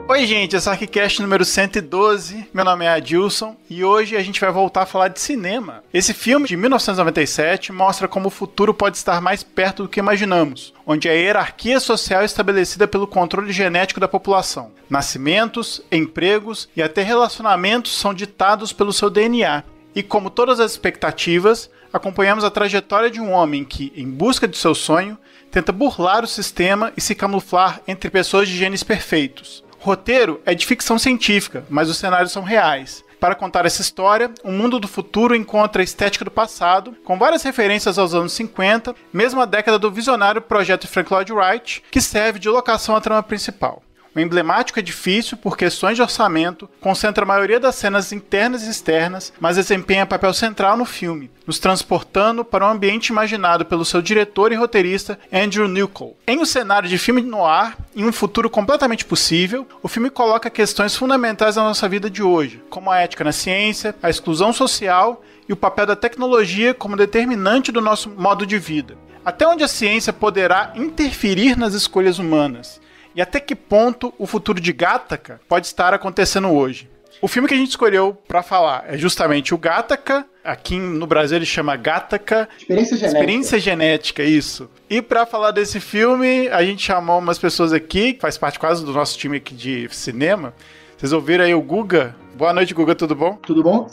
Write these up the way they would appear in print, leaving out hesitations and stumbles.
Oi gente, esse é o ArquiCast número 112, meu nome é Adilson e hoje a gente vai voltar a falar de cinema. Esse filme de 1997 mostra como o futuro pode estar mais perto do que imaginamos, onde a hierarquia social é estabelecida pelo controle genético da população. Nascimentos, empregos e até relacionamentos são ditados pelo seu DNA. E como todas as expectativas, acompanhamos a trajetória de um homem que, em busca de seu sonho, tenta burlar o sistema e se camuflar entre pessoas de genes perfeitos. O roteiro é de ficção científica, mas os cenários são reais. Para contar essa história, o mundo do futuro encontra a estética do passado, com várias referências aos anos 50, mesmo a década do visionário projeto Frank Lloyd Wright, que serve de locação à trama principal. O emblemático edifício, por questões de orçamento, concentra a maioria das cenas internas e externas, mas desempenha papel central no filme, nos transportando para um ambiente imaginado pelo seu diretor e roteirista Andrew Niccol. Em um cenário de filme noir, em um futuro completamente possível, o filme coloca questões fundamentais da nossa vida de hoje, como a ética na ciência, a exclusão social e o papel da tecnologia como determinante do nosso modo de vida. Até onde a ciência poderá interferir nas escolhas humanas? E até que ponto o futuro de Gattaca pode estar acontecendo hoje? O filme que a gente escolheu para falar é justamente o Gattaca. Aqui no Brasil ele chama Gattaca Experiência Genética, isso. E para falar desse filme, a gente chamou umas pessoas aqui, que faz parte quase do nosso time aqui de cinema. Vocês ouviram aí o Guga? Boa noite, Guga, tudo bom? Tudo bom?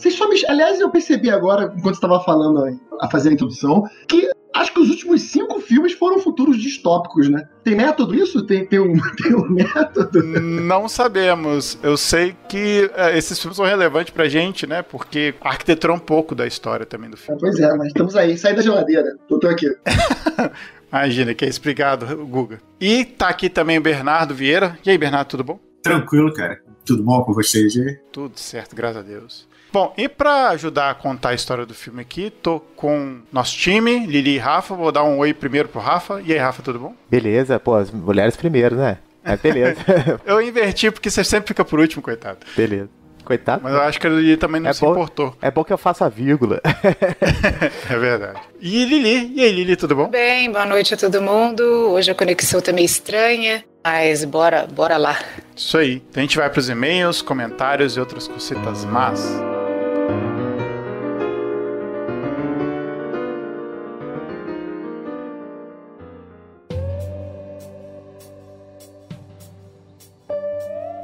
Aliás, eu percebi agora, enquanto você estava falando, a fazer a introdução, que acho que os últimos 5 filmes foram futuros distópicos, né? Tem método isso? Tem um método? Não sabemos. Eu sei que esses filmes são relevantes pra gente, né? Porque arquitetou um pouco da história também do filme. Pois é, mas estamos aí. Saí da geladeira. Tô aqui. Imagina, que é isso. Obrigado, Guga. E tá aqui também o Bernardo Vieira. E aí, Bernardo, tudo bom? Tranquilo, cara. Tudo bom com vocês aí? Tudo certo, graças a Deus. Bom, e pra ajudar a contar a história do filme aqui, tô com nosso time, Lili e Rafa. Vou dar um oi primeiro pro Rafa. E aí, Rafa, tudo bom? Beleza, pô, as mulheres primeiro, né? É, beleza. Eu inverti porque você sempre fica por último, coitado. Beleza. Coitado. Mas eu acho que a Lili também não se importou. É bom que eu faça a vírgula. É verdade. E Lili? E aí, Lili, tudo bom? Bem, boa noite a todo mundo. Hoje a conexão tá meio estranha, mas bora lá. Isso aí. Então a gente vai pros e-mails, comentários e outras cositas más.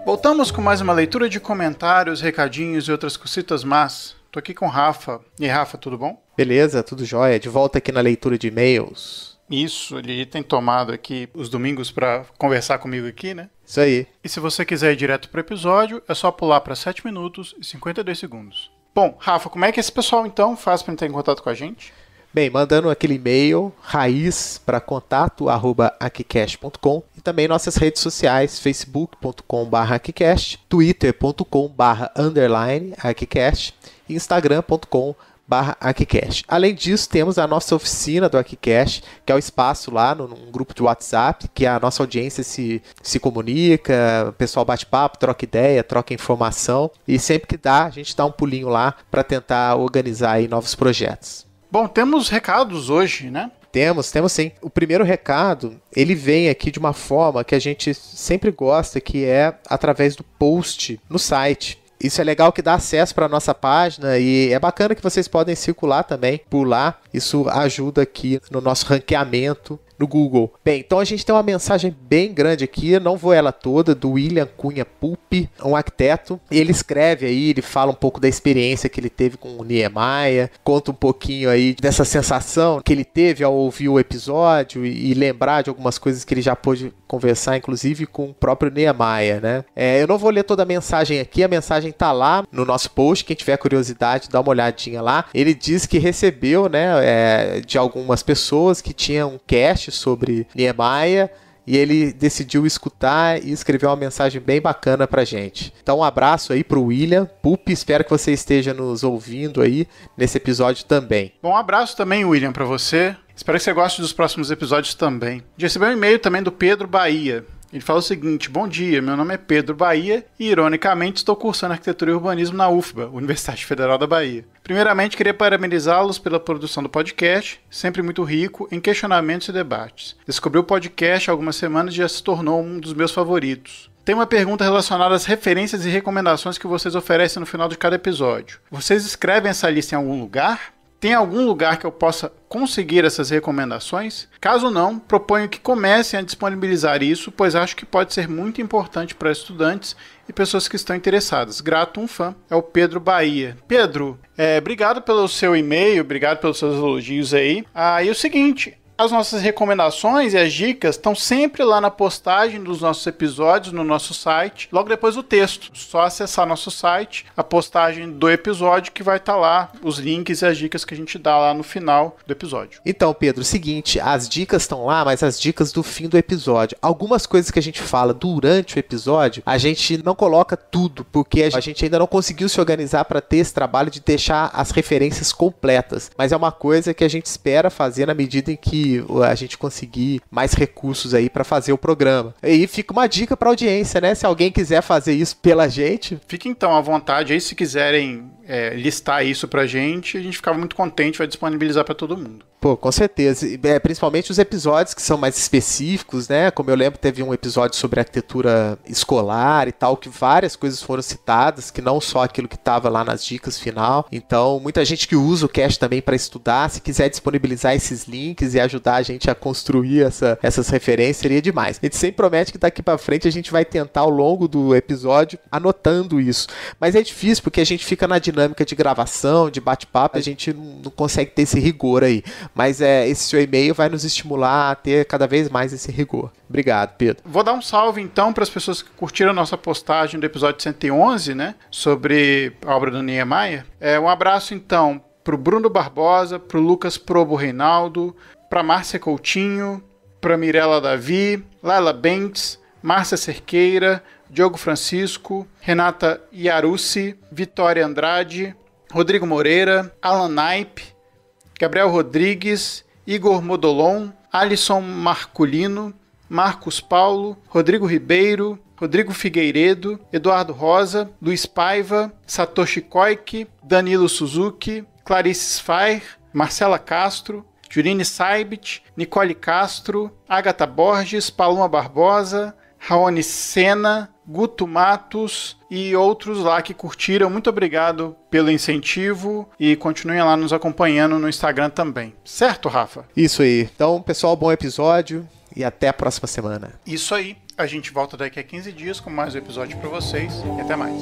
Voltamos com mais uma leitura de comentários, recadinhos e outras cositas más. Tô aqui com o Rafa. E aí, Rafa, tudo bom? Beleza, tudo jóia. De volta aqui na leitura de e-mails. Isso, ele tem tomado aqui os domingos para conversar comigo aqui, né? Isso aí. E se você quiser ir direto pro episódio, é só pular para 7 minutos e 52 segundos. Bom, Rafa, como é que esse pessoal então faz para entrar em contato com a gente? Bem, mandando aquele e-mail raiz para contato@arquicast.com e também nossas redes sociais, facebook.com/arquicast, twitter.com/arquicast e instagram.com/arquicast. Além disso, temos a nossa oficina do Arquicast, que é o espaço lá num grupo de WhatsApp, que a nossa audiência se comunica, o pessoal bate papo, troca ideia, troca informação, e sempre que dá, a gente dá um pulinho lá para tentar organizar aí novos projetos. Bom, temos recados hoje, né? Temos sim. O primeiro recado, ele vem aqui de uma forma que a gente sempre gosta, que é através do post no site. Isso é legal que dá acesso para a nossa página e é bacana que vocês podem circular também por lá. Isso ajuda aqui no nosso ranqueamento no Google. Bem, então a gente tem uma mensagem bem grande aqui, não vou ela toda, do William Cunha Pulpi, um arquiteto. Ele escreve aí, ele fala um pouco da experiência que ele teve com o Niemeyer, conta um pouquinho aí dessa sensação que ele teve ao ouvir o episódio e lembrar de algumas coisas que ele já pôde conversar, inclusive com o próprio Niemeyer, né? Eu não vou ler toda a mensagem aqui, a mensagem tá lá no nosso post, quem tiver curiosidade, dá uma olhadinha lá. Ele diz que recebeu, né, de algumas pessoas que tinham um cast sobre Niemeyer e ele decidiu escutar e escreveu uma mensagem bem bacana pra gente. Então um abraço aí pro William Pup, espero que você esteja nos ouvindo aí nesse episódio também. Bom, um abraço também, William, pra você. Espero que você goste dos próximos episódios também. Recebeu um e-mail também do Pedro Bahia. Ele fala o seguinte: bom dia, meu nome é Pedro Bahia e, ironicamente, estou cursando Arquitetura e Urbanismo na UFBA, Universidade Federal da Bahia. Primeiramente, queria parabenizá-los pela produção do podcast, sempre muito rico em questionamentos e debates. Descobri o podcast há algumas semanas e já se tornou um dos meus favoritos. Tem uma pergunta relacionada às referências e recomendações que vocês oferecem no final de cada episódio. Vocês escrevem essa lista em algum lugar? Tem algum lugar que eu possa conseguir essas recomendações? Caso não, proponho que comecem a disponibilizar isso, pois acho que pode ser muito importante para estudantes e pessoas que estão interessadas. Grato, um fã. É o Pedro Bahia. Pedro, obrigado pelo seu e-mail, obrigado pelos seus elogios aí. E o seguinte... As nossas recomendações e as dicas estão sempre lá na postagem dos nossos episódios no nosso site, logo depois do texto. Só acessar nosso site, a postagem do episódio que vai estar lá, os links e as dicas que a gente dá lá no final do episódio. Então, Pedro, seguinte, as dicas estão lá, mas as dicas do fim do episódio. Algumas coisas que a gente fala durante o episódio, a gente não coloca tudo, porque a gente ainda não conseguiu se organizar para ter esse trabalho de deixar as referências completas. Mas é uma coisa que a gente espera fazer na medida em que a gente conseguir mais recursos aí para fazer o programa. E aí fica uma dica para audiência, né? Se alguém quiser fazer isso pela gente. Fique então à vontade aí, se quiserem listar isso pra gente, a gente ficava muito contente, vai disponibilizar para todo mundo. Pô, com certeza. Principalmente os episódios que são mais específicos, né? Como eu lembro, teve um episódio sobre arquitetura escolar e tal, que várias coisas foram citadas, que não só aquilo que estava lá nas dicas final. Então, muita gente que usa o cast também para estudar, se quiser disponibilizar esses links e ajudar a gente a construir essas referências, seria demais. A gente sempre promete que daqui para frente a gente vai tentar ao longo do episódio anotando isso. Mas é difícil porque a gente fica na dinâmica de gravação, de bate-papo, a gente não consegue ter esse rigor aí. Mas esse seu e-mail vai nos estimular a ter cada vez mais esse rigor. Obrigado, Pedro. Vou dar um salve, então, para as pessoas que curtiram a nossa postagem do episódio 111, né? Sobre a obra do Niemeyer. Um abraço, então, para o Bruno Barbosa, para o Lucas Probo Reinaldo, para Márcia Coutinho, para Mirella Davi, Laila Bentes, Márcia Cerqueira, Diogo Francisco, Renata Iarussi, Vitória Andrade, Rodrigo Moreira, Alan Naipe, Gabriel Rodrigues, Igor Modolon, Alisson Marculino, Marcos Paulo, Rodrigo Ribeiro, Rodrigo Figueiredo, Eduardo Rosa, Luiz Paiva, Satoshi Koike, Danilo Suzuki, Clarice Sfair, Marcela Castro, Jurine Saibit, Nicole Castro, Agatha Borges, Paloma Barbosa, Raoni Sena, Guto Matos e outros lá que curtiram. Muito obrigado pelo incentivo e continuem lá nos acompanhando no Instagram também. Certo, Rafa? Isso aí. Então, pessoal, bom episódio e até a próxima semana. Isso aí. A gente volta daqui a 15 dias com mais um episódio para vocês e até mais.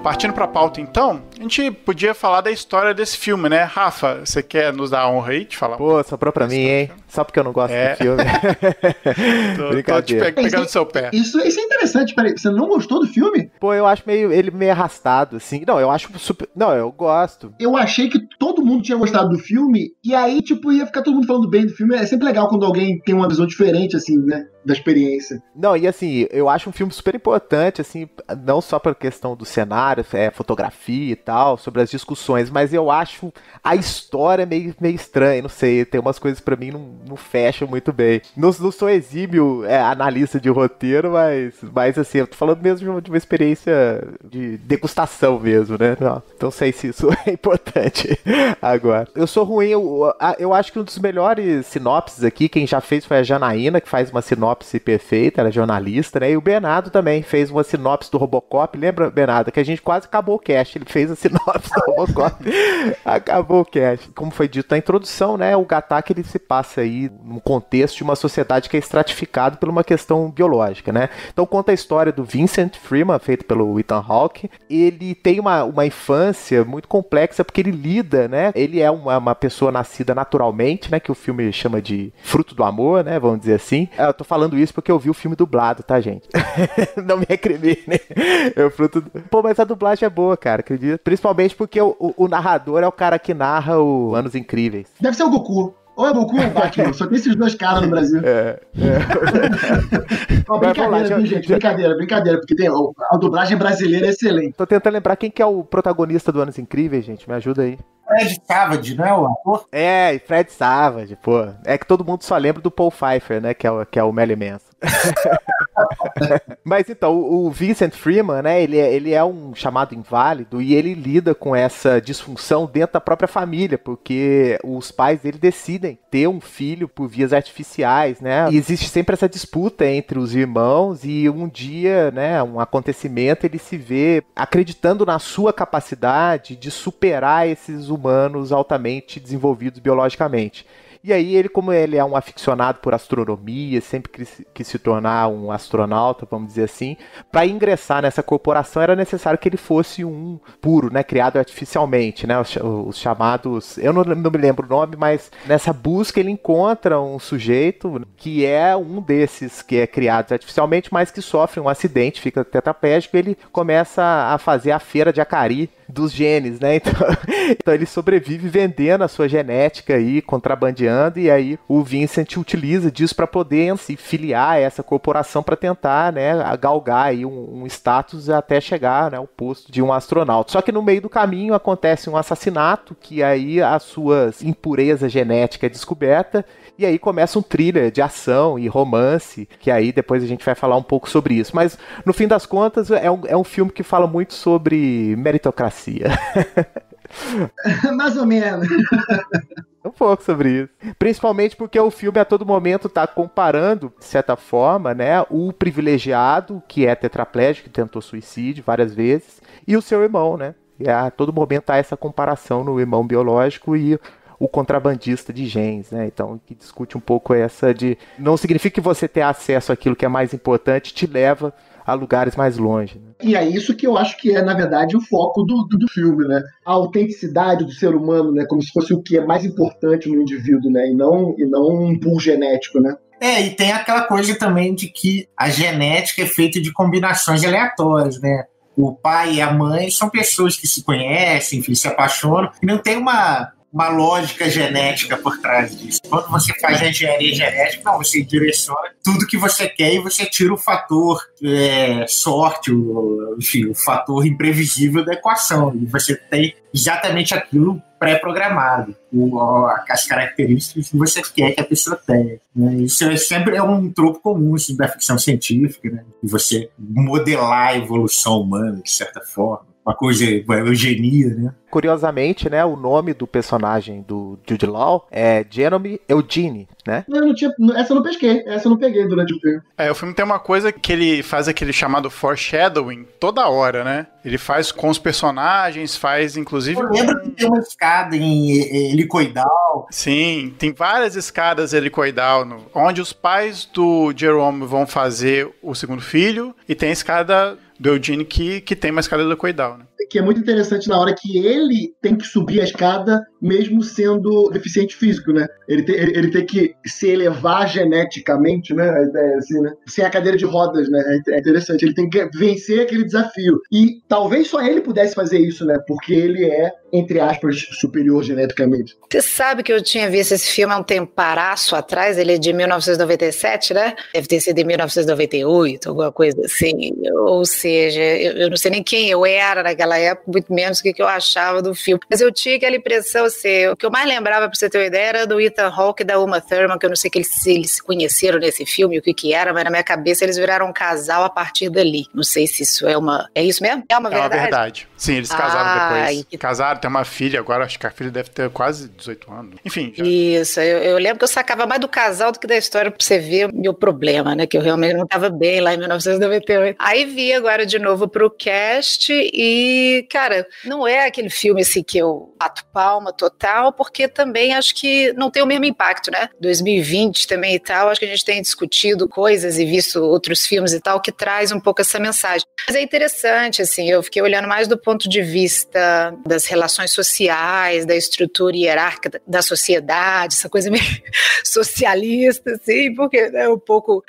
Partindo para a pauta, então, a gente podia falar da história desse filme, né? Rafa, você quer nos dar a honra aí de falar? Pô, sobrou pra mim, hein? Só porque eu não gosto do filme. Tô te pegando no seu pé. Isso é interessante. Peraí, você não gostou do filme? Pô, eu acho ele meio arrastado, assim. Não, eu acho super... Não, eu gosto. Eu achei que todo mundo tinha gostado do filme, e aí, tipo, ia ficar todo mundo falando bem do filme. É sempre legal quando alguém tem uma visão diferente, assim, né? Da experiência. Não, e assim, eu acho um filme super importante, assim, não só pela questão do cenário, fotografia e tal, sobre as discussões, mas eu acho a história meio estranha, não sei, tem umas coisas pra mim não fecham muito bem. Não sou exímio analista de roteiro, mas assim, eu tô falando mesmo de uma experiência de degustação mesmo, né? Não sei se isso é importante agora. Eu sou ruim, eu acho que um dos melhores sinopses aqui, quem já fez foi a Janaína, que faz uma sinopse perfeita, ela é jornalista, né? E o Bernardo também fez uma sinopse do Robocop, lembra, Bernardo, que a gente quase acabou o cast, ele fez a sinopse do Robocop, acabou o cast. Como foi dito na introdução, né, o Gattaca, ele se passa aí num contexto de uma sociedade que é estratificada por uma questão biológica, né? Então conta a história do Vincent Freeman, feito pelo Ethan Hawke. Ele tem uma infância muito complexa, porque ele lida, né, ele é uma pessoa nascida naturalmente, né, que o filme chama de fruto do amor, né, vamos dizer assim. Eu tô falando isso porque eu vi o filme dublado, tá, gente? Não me recrimine, né? Pô, mas a dublagem é boa, cara, acredito. Principalmente porque o narrador é o cara que narra o Anos Incríveis. Deve ser o Goku. Ou é Goku ou Batman, só tem esses dois caras no Brasil. Brincadeira, viu, gente? Brincadeira, porque a dublagem brasileira é excelente. Tô tentando lembrar quem que é o protagonista do Anos Incríveis, gente, me ajuda aí. Fred Savage, não é o ator? Fred Savage, pô. É que todo mundo só lembra do Paul Pfeiffer, né, que é o Melly Manson. Mas então, o Vincent Freeman, né, ele é um chamado inválido e ele lida com essa disfunção dentro da própria família, porque os pais dele decidem ter um filho por vias artificiais, né, e existe sempre essa disputa entre os irmãos e um dia, né, um acontecimento, ele se vê acreditando na sua capacidade de superar esses humanos altamente desenvolvidos biologicamente. E aí ele, como ele é um aficionado por astronomia, sempre quis se tornar um astronauta, vamos dizer assim, para ingressar nessa corporação era necessário que ele fosse um puro, né, criado artificialmente, né, os chamados, eu não me lembro o nome, mas nessa busca ele encontra um sujeito que é um desses que é criado artificialmente, mas que sofre um acidente, fica tetraplégico, e ele começa a fazer a feira de Acari dos genes, né? Então ele sobrevive vendendo a sua genética aí, contrabandeando, e aí o Vincent utiliza disso para poder se filiar a essa corporação para tentar, né, galgar aí um status até chegar, né, ao posto de um astronauta. Só que no meio do caminho acontece um assassinato, que aí as suas impurezas genéticas é descoberta, e aí começa um thriller de ação e romance, que aí depois a gente vai falar um pouco sobre isso. Mas, no fim das contas, é um filme que fala muito sobre meritocracia. Mais ou menos. Um pouco sobre isso. Principalmente porque o filme a todo momento está comparando, de certa forma, né, o privilegiado, que é tetraplégico, que tentou suicídio várias vezes, e o seu irmão, né? E a todo momento há essa comparação no irmão biológico e o contrabandista de genes, né? Então, que discute um pouco essa de... Não significa que você ter acesso àquilo que é mais importante te leva a lugares mais longe, né? E é isso que eu acho que é, na verdade, o foco do filme, né? A autenticidade do ser humano, né? Como se fosse o que é mais importante no indivíduo, né? E não um pool genético, né? E tem aquela coisa também de que a genética é feita de combinações aleatórias, né? O pai e a mãe são pessoas que se conhecem, que se apaixonam, e não tem uma lógica genética por trás disso. Quando você faz a engenharia genética, não, você direciona tudo que você quer e você tira o fator sorte, enfim, o fator imprevisível da equação. E você tem exatamente aquilo pré-programado, as características que você quer que a pessoa tenha. Né? Isso sempre é um tropo comum assim, da ficção científica, né? Você modelar a evolução humana, de certa forma. Uma coisa, eugenia, né? Curiosamente, né, o nome do personagem do Jude Law é Jeremy Eugene, né? Essa eu não pesquei, essa eu não peguei durante o filme. O filme tem uma coisa que ele faz aquele chamado foreshadowing toda hora, né? Ele faz com os personagens, faz inclusive... Eu lembro que tem uma escada em helicoidal. Sim, tem várias escadas helicoidal, onde os pais do Jerome vão fazer o segundo filho, e tem a escada do Eugene que tem uma escada helicoidal, né? Que é muito interessante na hora que ele tem que subir a escada mesmo sendo deficiente físico, né? Ele tem que se elevar geneticamente, né? A ideia é assim, né? Sem a cadeira de rodas, né? É interessante. Ele tem que vencer aquele desafio. E talvez só ele pudesse fazer isso, né? Porque ele é, entre aspas, superior geneticamente. Você sabe que eu tinha visto esse filme há um temparaço atrás, ele é de 1997, né? Deve ter sido em 1998, alguma coisa assim. Ou seja, eu não sei nem quem eu era naquela época, muito menos o que eu achava do filme. Mas eu tinha aquela impressão, assim, o que eu mais lembrava, pra você ter uma ideia, era do Ethan Hawke e da Uma Thurman, que eu não sei se eles se conheceram nesse filme, o que era, mas na minha cabeça eles viraram um casal a partir dali. Não sei se isso é uma... É isso mesmo? É uma verdade? É uma verdade. Sim, eles casaram depois. Casaram, tem uma filha agora, acho que a filha deve ter quase 18 anos. Enfim. Já... Isso, eu lembro que eu sacava mais do casal do que da história pra você ver o meu problema, né? Que eu realmente não tava bem lá em 1998. Aí vi agora de novo pro cast e, cara, não é aquele filme assim que eu bato palma total, porque também acho que não tem o mesmo impacto, né? 2020 também e tal, acho que a gente tem discutido coisas e visto outros filmes e tal que traz um pouco essa mensagem. Mas é interessante, assim, eu fiquei olhando mais do ponto de vista das relações sociais, da estrutura hierárquica da sociedade, essa coisa meio socialista, assim, porque é um pouco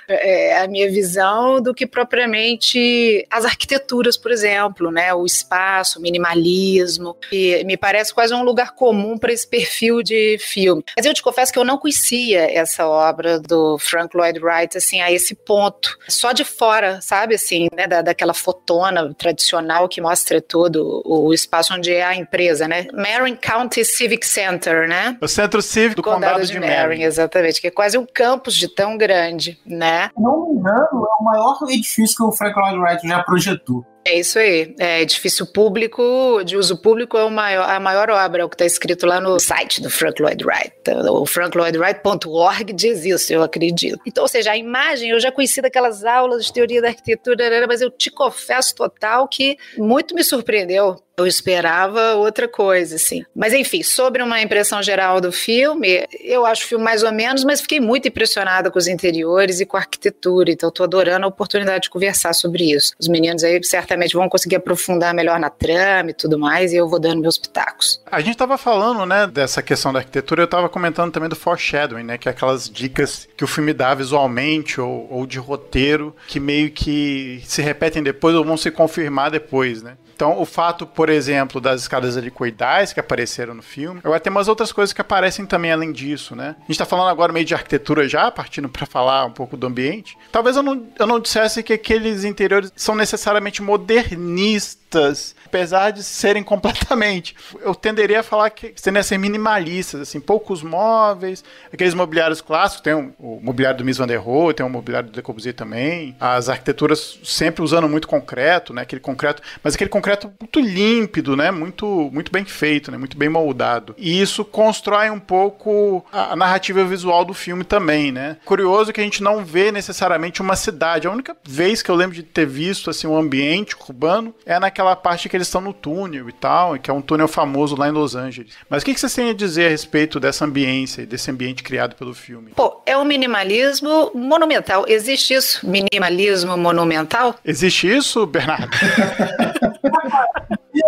a minha visão do que propriamente as arquiteturas, por exemplo, né? O espaço espaço, minimalismo, e me parece quase um lugar comum para esse perfil de filme. Mas eu te confesso que eu não conhecia essa obra do Frank Lloyd Wright, assim, a esse ponto. Só de fora, sabe, assim, né, daquela fotona tradicional que mostra todo o espaço onde é a empresa, né? Marin County Civic Center, né? O Centro Cívico do Condado de Marin. Exatamente, que é quase um campus de tão grande, né? Não me engano, é o maior edifício que o Frank Lloyd Wright já projetou. É isso aí, edifício público, de uso público, é a maior obra, é o que está escrito lá no site do Frank Lloyd Wright. O franklloydwright.org diz isso, eu acredito. Então, ou seja, a imagem, eu já conheci daquelas aulas de teoria da arquitetura, mas eu te confesso total que muito me surpreendeu. Eu esperava outra coisa, assim. Mas, enfim, sobre uma impressão geral do filme, eu acho o filme mais ou menos, mas fiquei muito impressionada com os interiores e com a arquitetura, então estou adorando a oportunidade de conversar sobre isso. Os meninos aí certamente vão conseguir aprofundar melhor na trama e tudo mais, e eu vou dando meus pitacos. A gente estava falando, né, dessa questão da arquitetura, eu estava comentando também do foreshadowing, né, que é aquelas dicas que o filme dá visualmente ou de roteiro, que meio que se repetem depois ou vão se confirmar depois, né. Então, o fato, por exemplo, das escadas helicoidais que apareceram no filme, agora tem umas outras coisas que aparecem também além disso, né? A gente tá falando agora meio de arquitetura já, partindo para falar um pouco do ambiente. Talvez eu não dissesse que aqueles interiores são necessariamente modernistas, apesar de serem completamente. Eu tenderia a falar que tendem a ser minimalistas, assim, poucos móveis, aqueles mobiliários clássicos, tem o mobiliário do Mies van der Rohe, tem o mobiliário do Le Corbusier também, as arquiteturas sempre usando muito concreto, né, aquele concreto, mas aquele concreto muito límpido, né, muito bem feito, né, muito bem moldado. E isso constrói um pouco a narrativa visual do filme também, né. Curioso que a gente não vê necessariamente uma cidade. A única vez que eu lembro de ter visto, assim, um ambiente urbano é naquela parte que eles estão no túnel e tal, que é um túnel famoso lá em Los Angeles. Mas o que vocês têm a dizer a respeito dessa ambiência e desse ambiente criado pelo filme? Pô, é um minimalismo monumental. Existe isso? Minimalismo monumental? Existe isso, Bernardo?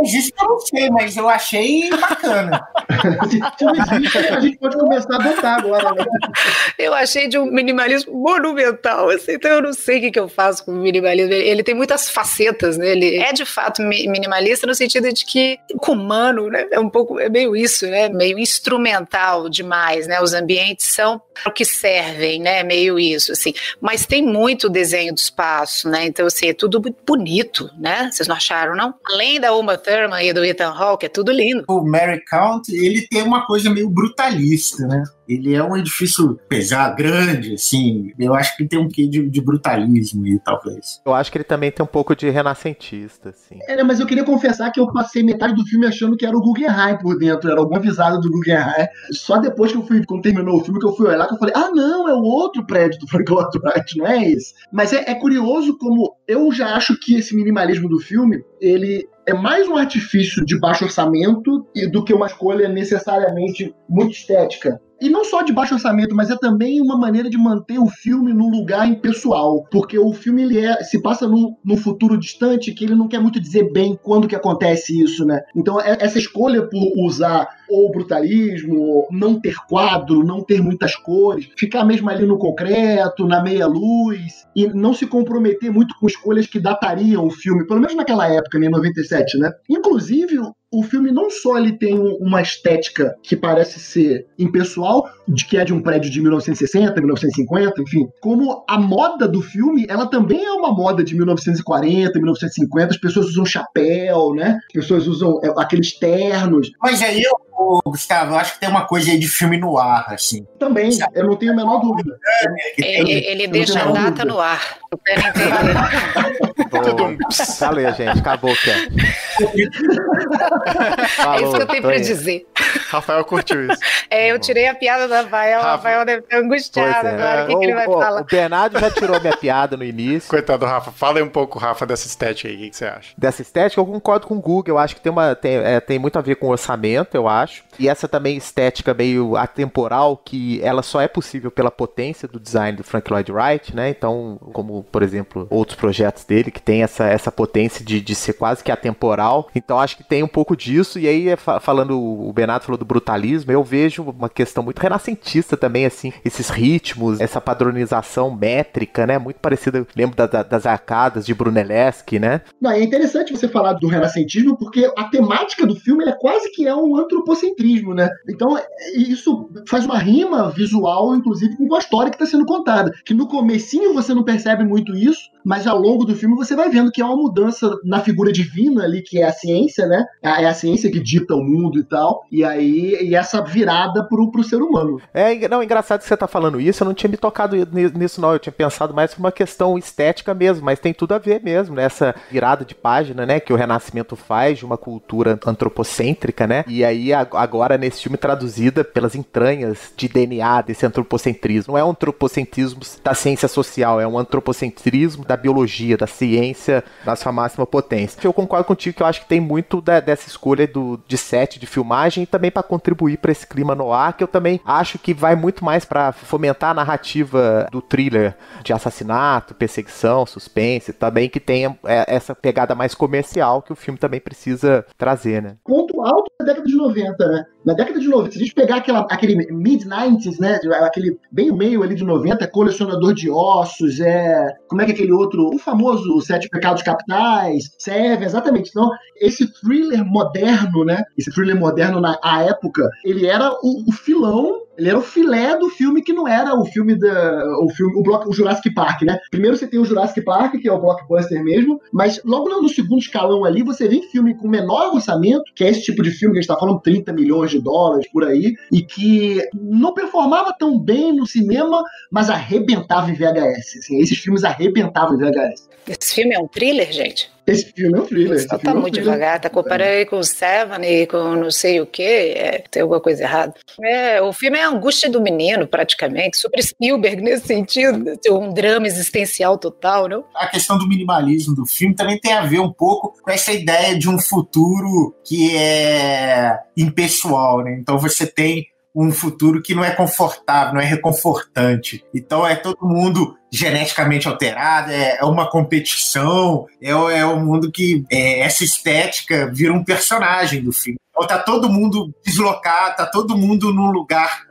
Existe que eu não sei, mas eu achei bacana. Se não existe, a gente pode começar a botar agora, né? Eu achei de um minimalismo monumental, assim, então eu não sei o que eu faço com o minimalismo. Ele tem muitas facetas, né? Ele é de fato minimalista no sentido de que humano, né? É meio isso, né? Meio instrumental demais, né? Os ambientes são para o que servem, né? Meio isso, assim. Mas tem muito desenho do espaço, né? Então, assim, é tudo muito bonito, né? Vocês não acharam, não? Além da Uma Thurman e do Ethan Hawke, é tudo lindo. O Marin County, ele tem uma coisa meio brutalista, né? Ele é um edifício pesado, grande, assim. Eu acho que tem um quê de brutalismo aí, talvez. Eu acho que ele também tem um pouco de renascentista, assim. Mas eu queria confessar que eu passei metade do filme achando que era o Guggenheim por dentro, era alguma avisada do Guggenheim. Só depois quando terminou o filme, que eu fui olhar, que eu falei, não, é o outro prédio do Frank Lloyd Wright, não é esse. Mas é curioso como eu já acho que esse minimalismo do filme, ele é mais um artifício de baixo orçamento do que uma escolha necessariamente muito estética. E não só de baixo orçamento, mas é também uma maneira de manter o filme num lugar impessoal. Porque o filme se passa num futuro distante que ele não quer muito dizer bem quando que acontece isso, né? Então essa escolha por usar ou brutalismo, não ter quadro, não ter muitas cores, ficar mesmo ali no concreto, na meia luz, e não se comprometer muito com escolhas que datariam o filme, pelo menos naquela época, né, em 97, né? Inclusive, o filme não só ele tem uma estética que parece ser impessoal, que é de um prédio de 1960, 1950, enfim, como a moda do filme, ela também é uma moda de 1940, 1950, as pessoas usam chapéu, né? As pessoas usam aqueles ternos. Mas aí, Gustavo, eu acho que tem uma coisa aí de filme no ar, assim. Também, eu não tenho a menor dúvida. Ele deixa a data no ar. Eu quero entender. Valeu, gente. Acabou o tempo. É isso que eu tenho pra dizer. Rafael curtiu isso. Eu tirei a piada do Rafael. O Rafael deve estar angustiado agora. O que ele vai falar? O Bernardo já tirou minha piada no início. Coitado do Rafa. Fala aí um pouco, Rafa, dessa estética aí. O que você acha? Dessa estética, eu concordo com o Google. Eu acho que tem muito a ver com orçamento, eu acho. E essa também estética meio atemporal, que ela só é possível pela potência do design do Frank Lloyd Wright, né? Então, como, por exemplo, outros projetos dele, que tem essa potência de ser quase que atemporal. Então, acho que tem um pouco disso. E aí, falando, o Bernardo falou do brutalismo, eu vejo vejo uma questão muito renascentista também, assim, esses ritmos, essa padronização métrica, né, muito parecida, lembro das arcadas de Brunelleschi, né? Não, é interessante você falar do renascentismo, porque a temática do filme é quase que é um antropocentrismo, né? Então, isso faz uma rima visual, inclusive, com a história que está sendo contada. Que no comecinho você não percebe muito isso, mas ao longo do filme você vai vendo que há uma mudança na figura divina ali, que é a ciência, né? É a ciência que dita o mundo e tal, e essa virada pro ser humano. Não, engraçado que você tá falando isso, eu não tinha me tocado nisso não, eu tinha pensado mais por uma questão estética mesmo, mas tem tudo a ver mesmo, né? Essa virada de página, né, que o Renascimento faz de uma cultura antropocêntrica, né? E aí agora nesse filme traduzida pelas entranhas de DNA desse antropocentrismo. Não é um antropocentrismo da ciência social, é um antropocentrismo da biologia, da ciência na sua máxima potência. Eu concordo contigo que eu acho que tem muito dessa escolha de set, de filmagem, e também para contribuir para esse clima no ar, que eu também acho que vai muito mais para fomentar a narrativa do thriller de assassinato, perseguição, suspense, também que tenha essa pegada mais comercial que o filme também precisa trazer, né? Ponto alto da década de 90, né? Na década de 90, se a gente pegar aquele mid-90s, né? Aquele bem meio ali de 90, Colecionador de Ossos, como é que é aquele outro? O famoso Sete Pecados Capitais, Seven, exatamente. Então, esse thriller moderno, né? Esse thriller moderno na época, ele era o filão. Ele era o filé do filme que não era o Jurassic Park, né? Primeiro você tem o Jurassic Park, que é o blockbuster mesmo, mas logo no segundo escalão ali, você vê filme com menor orçamento, que é esse tipo de filme que a gente tá falando, 30 milhões de dólares por aí, e que não performava tão bem no cinema, mas arrebentava em VHS. Assim, esses filmes arrebentavam em VHS. Esse filme é um thriller, gente? Esse filme é um thriller. Só tá muito devagar, tá comparando aí com o Seven e com não sei o que, tem alguma coisa errada. O filme é a angústia do menino, praticamente, super Spielberg nesse sentido, um drama existencial total, não? A questão do minimalismo do filme também tem a ver um pouco com essa ideia de um futuro que é impessoal, né? Então você tem um futuro que não é confortável, não é reconfortante. Então é todo mundo geneticamente alterado, é uma competição, é um mundo que essa estética vira um personagem do filme. Então tá todo mundo deslocado, tá todo mundo num lugar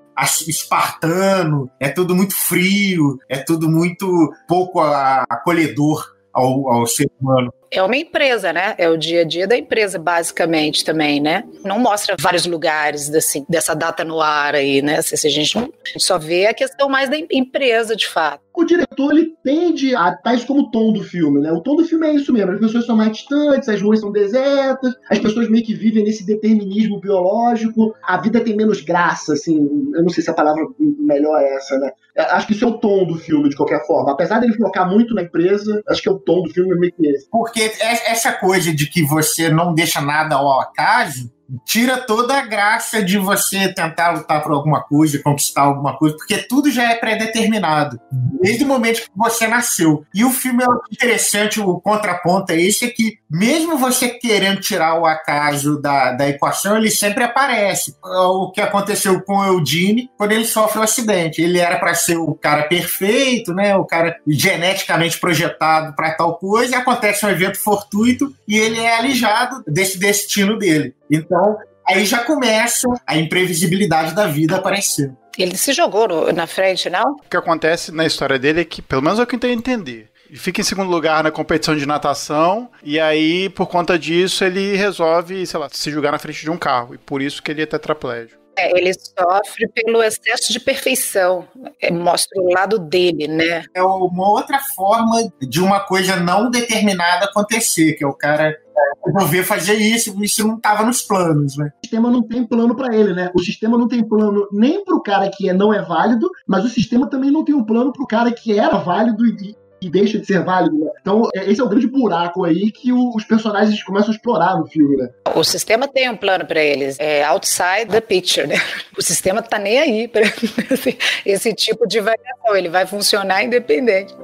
espartano, é tudo muito frio, é tudo muito pouco acolhedor ao ser humano. É uma empresa, né? É o dia a dia da empresa, basicamente, também, né? Não mostra vários lugares dessa data no ar aí, né? A gente só vê a questão mais da empresa, de fato. O diretor, ele tende a dar isso como tom do filme, né? O tom do filme é isso mesmo. As pessoas são mais distantes, as ruas são desertas, as pessoas meio que vivem nesse determinismo biológico, a vida tem menos graça, assim. Eu não sei se a palavra melhor é essa, né? Acho que isso é o tom do filme, de qualquer forma. Apesar dele focar muito na empresa, acho que é o tom do filme meio que esse. Porque essa coisa de que você não deixa nada ao acaso tira toda a graça de você tentar lutar por alguma coisa, conquistar alguma coisa, porque tudo já é pré-determinado, desde o momento que você nasceu. E o filme é interessante, o contraponto é esse, é que mesmo você querendo tirar o acaso da equação, ele sempre aparece. O que aconteceu com o Eugene quando ele sofre o acidente. Ele era para ser o cara perfeito, né? O cara geneticamente projetado para tal coisa, e acontece um evento fortuito e ele é alijado desse destino dele. Então, aí já começa a imprevisibilidade da vida a aparecer. Ele se jogou na frente, não? O que acontece na história dele é que, pelo menos é o que eu tento entender, ele fica em segundo lugar na competição de natação e aí, por conta disso, ele resolve, sei lá, se jogar na frente de um carro. E por isso que ele é tetraplégico. Ele sofre pelo excesso de perfeição. Mostra o lado dele, né? É uma outra forma de uma coisa não determinada acontecer, que é o cara resolver fazer isso não estava nos planos, né? O sistema não tem plano para ele, né? O sistema não tem plano nem para o cara que não é válido, mas o sistema também não tem um plano para o cara que era válido e deixa de ser válido, né? Então, esse é o grande buraco aí que os personagens começam a explorar no filme, né? O sistema tem um plano para eles, é outside the picture, né? O sistema tá nem aí para esse tipo de variação, ele vai funcionar independente.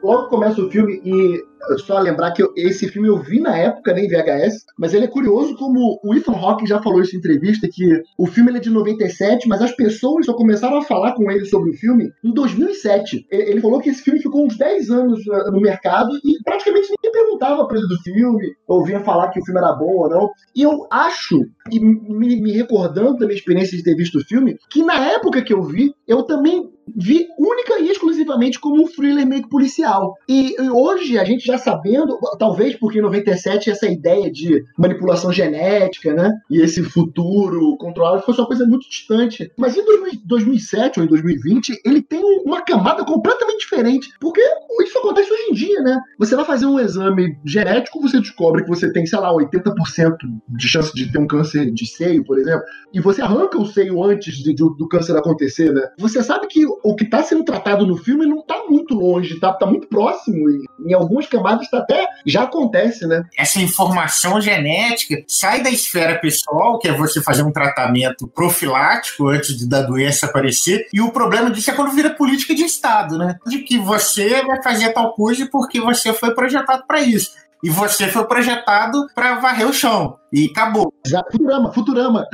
logo começa o filme e só lembrar que esse filme eu vi na época, né, em VHS, mas ele é curioso como o Ethan Hawke já falou isso em entrevista, que o filme ele é de 97, mas as pessoas só começaram a falar com ele sobre o filme em 2007. Ele falou que esse filme ficou uns 10 anos no mercado e praticamente ninguém perguntava pra ele do filme, ouvia falar que o filme era bom ou não. E eu acho, e me recordando da minha experiência de ter visto o filme, que na época que eu vi, eu também vi única e exclusivamente como um thriller meio que policial. E hoje, a gente já sabendo, talvez porque em 97 essa ideia de manipulação genética, né, e esse futuro controlado fosse uma coisa muito distante. Mas em 2007 ou em 2020, ele tem uma camada completamente diferente, porque isso acontece hoje em dia, né? Você vai fazer um exame genético, você descobre que você tem, sei lá, 80% de chance de ter um câncer de seio, por exemplo, e você arranca o seio antes do câncer acontecer, né? Você sabe que o que está sendo tratado no filme não está muito longe, tá muito próximo, e em algumas camadas até já acontece, né? Essa informação genética sai da esfera pessoal, que é você fazer um tratamento profilático antes da doença aparecer, e o problema disso é quando vira política de Estado, né? De que você vai fazer tal coisa porque você foi projetado para isso. E você foi projetado para varrer o chão. E acabou. Futurama.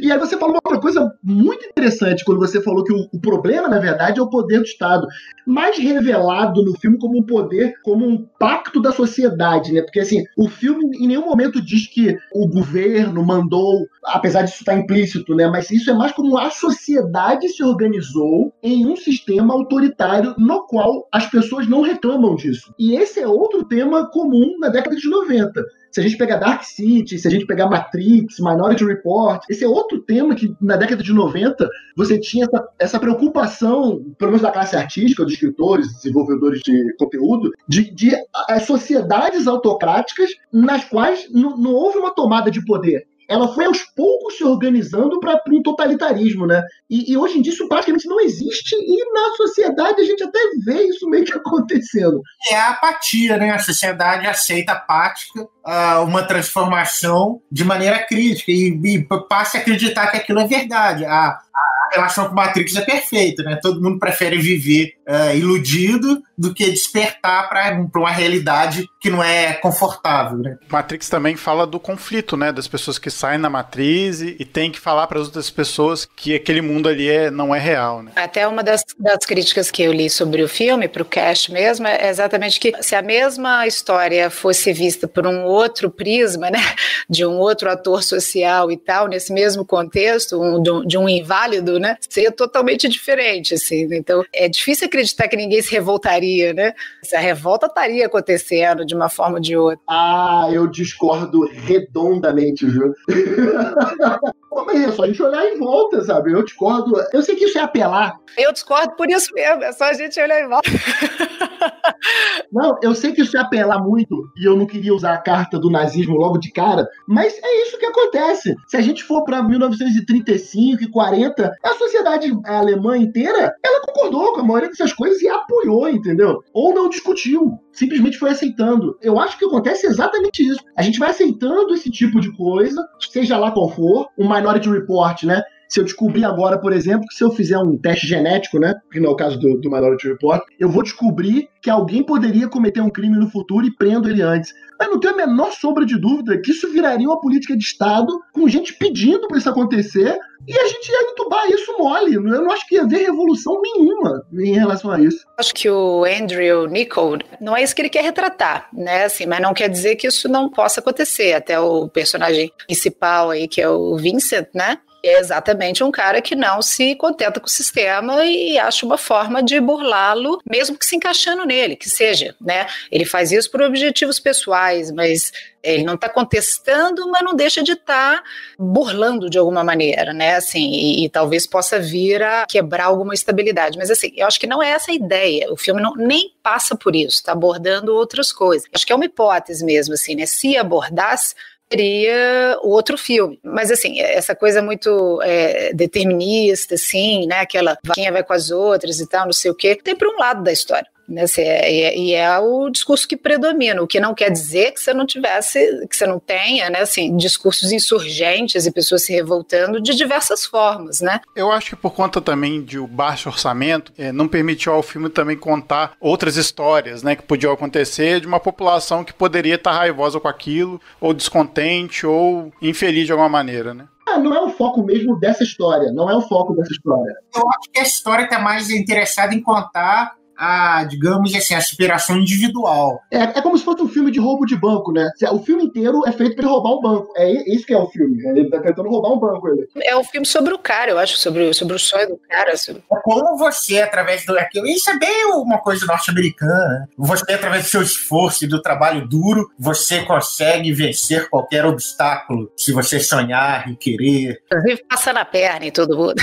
E aí você falou uma outra coisa muito interessante quando você falou que o problema, na verdade, é o poder do Estado. Mais revelado no filme como um poder, como um pacto da sociedade, né? Porque, assim, o filme em nenhum momento diz que o governo mandou, apesar disso estar implícito, né? Mas isso é mais como a sociedade se organizou em um sistema autoritário no qual as pessoas não reclamam disso. E esse é outro tema comum na década de 90. Se a gente pegar Dark City, se a gente pegar Matrix, Minority Report, esse é outro tema que na década de 90 você tinha essa preocupação, pelo menos da classe artística, dos escritores, desenvolvedores de conteúdo, de sociedades autocráticas nas quais não houve uma tomada de poder. Ela foi aos poucos se organizando para um totalitarismo, né? E hoje em dia isso praticamente não existe, e na sociedade a gente até vê isso meio que acontecendo. É a apatia, né? A sociedade aceita apática uma transformação de maneira crítica e passa a acreditar que aquilo é verdade. A relação com Matrix é perfeita, né? Todo mundo prefere viver iludido do que despertar para uma realidade que não é confortável, né? Matrix também fala do conflito, né? Das pessoas que saem na matriz e tem que falar para as outras pessoas que aquele mundo ali não é real, né? Até uma das críticas que eu li sobre o filme, para o cast mesmo, é exatamente que se a mesma história fosse vista por um outro prisma, né? De um outro ator social e tal, nesse mesmo contexto, de um inválido, né? Seria totalmente diferente, assim. Então, é difícil acreditar que ninguém se revoltaria, né? A revolta estaria acontecendo de uma forma ou de outra. Eu discordo redondamente, viu? Mas é só a gente olhar em volta, sabe? Eu discordo. Eu sei que isso é apelar. Eu discordo por isso mesmo, é só a gente olhar em volta. Não, eu sei que isso é apelar muito, e eu não queria usar a carta do nazismo logo de cara, mas é isso que acontece. Se a gente for para 1935 e 40, a sociedade alemã inteira, ela concordou com a maioria dessas coisas e apoiou, entendeu? Ou não discutiu, simplesmente foi aceitando. Eu acho que acontece exatamente isso. A gente vai aceitando esse tipo de coisa, seja lá qual for, o Minority Report, né? Se eu descobrir agora, por exemplo, que se eu fizer um teste genético, né, que não é o caso do Minority Report, eu vou descobrir que alguém poderia cometer um crime no futuro e prendo ele antes. Mas não tenho a menor sombra de dúvida que isso viraria uma política de Estado com gente pedindo para isso acontecer e a gente ia entubar isso mole. Eu não acho que ia haver revolução nenhuma em relação a isso. Acho que o Andrew Niccol, não é isso que ele quer retratar, né? Assim, mas não quer dizer que isso não possa acontecer. Até o personagem principal aí, que é o Vincent, né? É exatamente um cara que não se contenta com o sistema e acha uma forma de burlá-lo, mesmo que se encaixando nele, que seja, né? Ele faz isso por objetivos pessoais, mas ele não está contestando, mas não deixa de estar burlando de alguma maneira, né? Assim, e talvez possa vir a quebrar alguma estabilidade. Mas assim, eu acho que não é essa a ideia. O filme nem passa por isso, está abordando outras coisas. Acho que é uma hipótese mesmo, assim, né? Se abordasse, seria o outro filme. Mas assim, essa coisa muito determinista, assim, né? Aquela vaquinha vai com as outras e tal, não sei o quê, tem para um lado da história. né? E é o discurso que predomina, o que não quer dizer que você não tenha, né, assim, discursos insurgentes e pessoas se revoltando de diversas formas, né? Eu acho que por conta também de um baixo orçamento, não permitiu ao filme também contar outras histórias, né, que podiam acontecer de uma população que poderia estar raivosa com aquilo, ou descontente, ou infeliz de alguma maneira, né? Não é o foco mesmo dessa história, não é o foco dessa história. Eu acho que a história está mais interessada em contar digamos assim, a superação individual. É como se fosse um filme de roubo de banco, né? O filme inteiro é feito para ele roubar um banco. É isso que é o filme. Ele tá tentando roubar um banco. É um filme sobre o cara, eu acho, sobre o sonho do cara. Como você, através do... Isso é bem uma coisa norte-americana, né? Você, através do seu esforço e do trabalho duro, você consegue vencer qualquer obstáculo, se você sonhar e querer. Inclusive, passando a perna em todo mundo.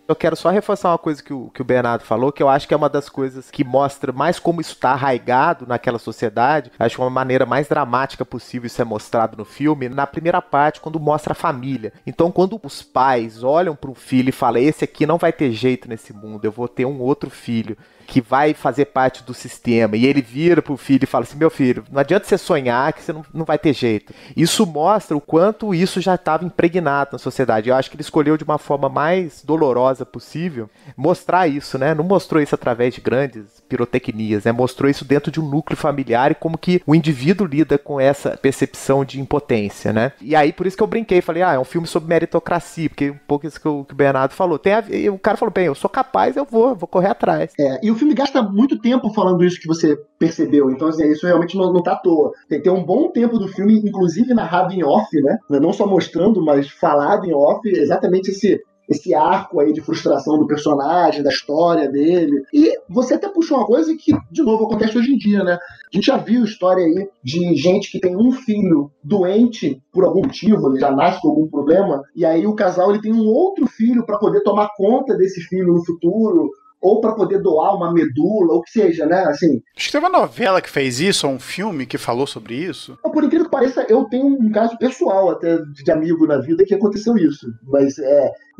Eu quero só reforçar uma coisa que o Bernardo falou, que eu acho que é uma das coisas que mostra mais como isso está arraigado naquela sociedade. Acho que uma maneira mais dramática possível isso é mostrado no filme, na primeira parte, quando mostra a família. Então, quando os pais olham para um filho e falam, esse aqui não vai ter jeito nesse mundo, eu vou ter um outro filho que vai fazer parte do sistema, e ele vira pro filho e fala assim, meu filho, não adianta você sonhar que você não vai ter jeito. Isso mostra o quanto isso já estava impregnado na sociedade. Eu acho que ele escolheu de uma forma mais dolorosa possível mostrar isso, né? Não mostrou isso através de grandes pirotecnias, né? Mostrou isso dentro de um núcleo familiar e como que o indivíduo lida com essa percepção de impotência, né? E aí, por isso que eu brinquei, falei, é um filme sobre meritocracia, porque um pouco isso que o Bernardo falou. E o cara falou, bem, eu sou capaz, eu vou correr atrás. E o filme gasta muito tempo falando isso que você percebeu, então assim, isso realmente não tá à toa. Tem um bom tempo do filme, inclusive narrado em off, né? Não só mostrando, mas falado em off, exatamente esse arco aí de frustração do personagem, da história dele. E você até puxou uma coisa que, de novo, acontece hoje em dia, né? A gente já viu história aí de gente que tem um filho doente por algum motivo, ele já nasce com algum problema, e aí o casal ele tem um outro filho para poder tomar conta desse filho no futuro, ou para poder doar uma medula, ou que seja, né? Assim, acho que teve uma novela que fez isso, ou um filme que falou sobre isso. Por incrível que pareça, eu tenho um caso pessoal até de amigo na vida que aconteceu isso. Mas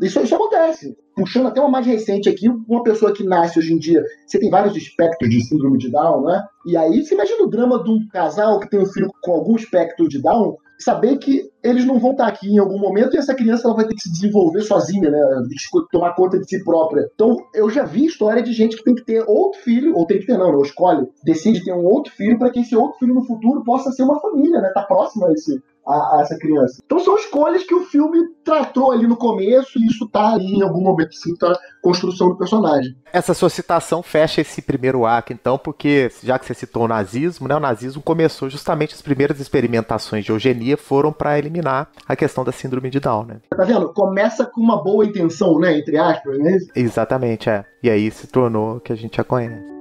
isso acontece. Puxando até uma mais recente aqui, uma pessoa que nasce hoje em dia, você tem vários espectros de síndrome de Down, né? E aí você imagina o drama de um casal que tem um filho com algum espectro de Down, saber que eles não vão estar aqui em algum momento e essa criança ela vai ter que se desenvolver sozinha, né? Tem que tomar conta de si própria. Então, eu já vi história de gente que tem que ter outro filho, ou tem que ter não escolhe, decide ter um outro filho para que esse outro filho no futuro possa ser uma família, né? Tá próximo a essa criança. Então são escolhas que o filme tratou ali no começo e isso tá ali em algum momento, sim, tá a construção do personagem. Essa sua citação fecha esse primeiro arco, então, porque, já que você citou o nazismo, né, o nazismo começou justamente as primeiras experimentações de eugenia foram para eliminar a questão da síndrome de Down, né? Tá vendo? Começa com uma boa intenção, né, entre aspas, né? Exatamente, E aí se tornou o que a gente já conhece.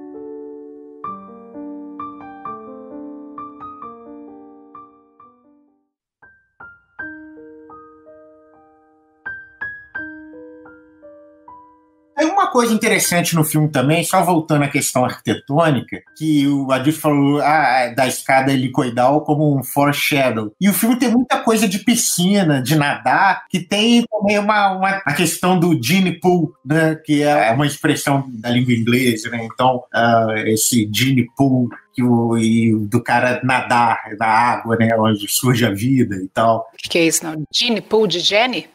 Tem uma coisa interessante no filme também, só voltando à questão arquitetônica, que o Adilson falou da escada helicoidal como um foreshadow. E o filme tem muita coisa de piscina, de nadar, que tem também a questão do genie pool, né, que é uma expressão da língua inglesa, né? Então, esse genie pool do cara nadar na água, né, onde surge a vida e tal. O que é isso, não? Genie pool de Jenny?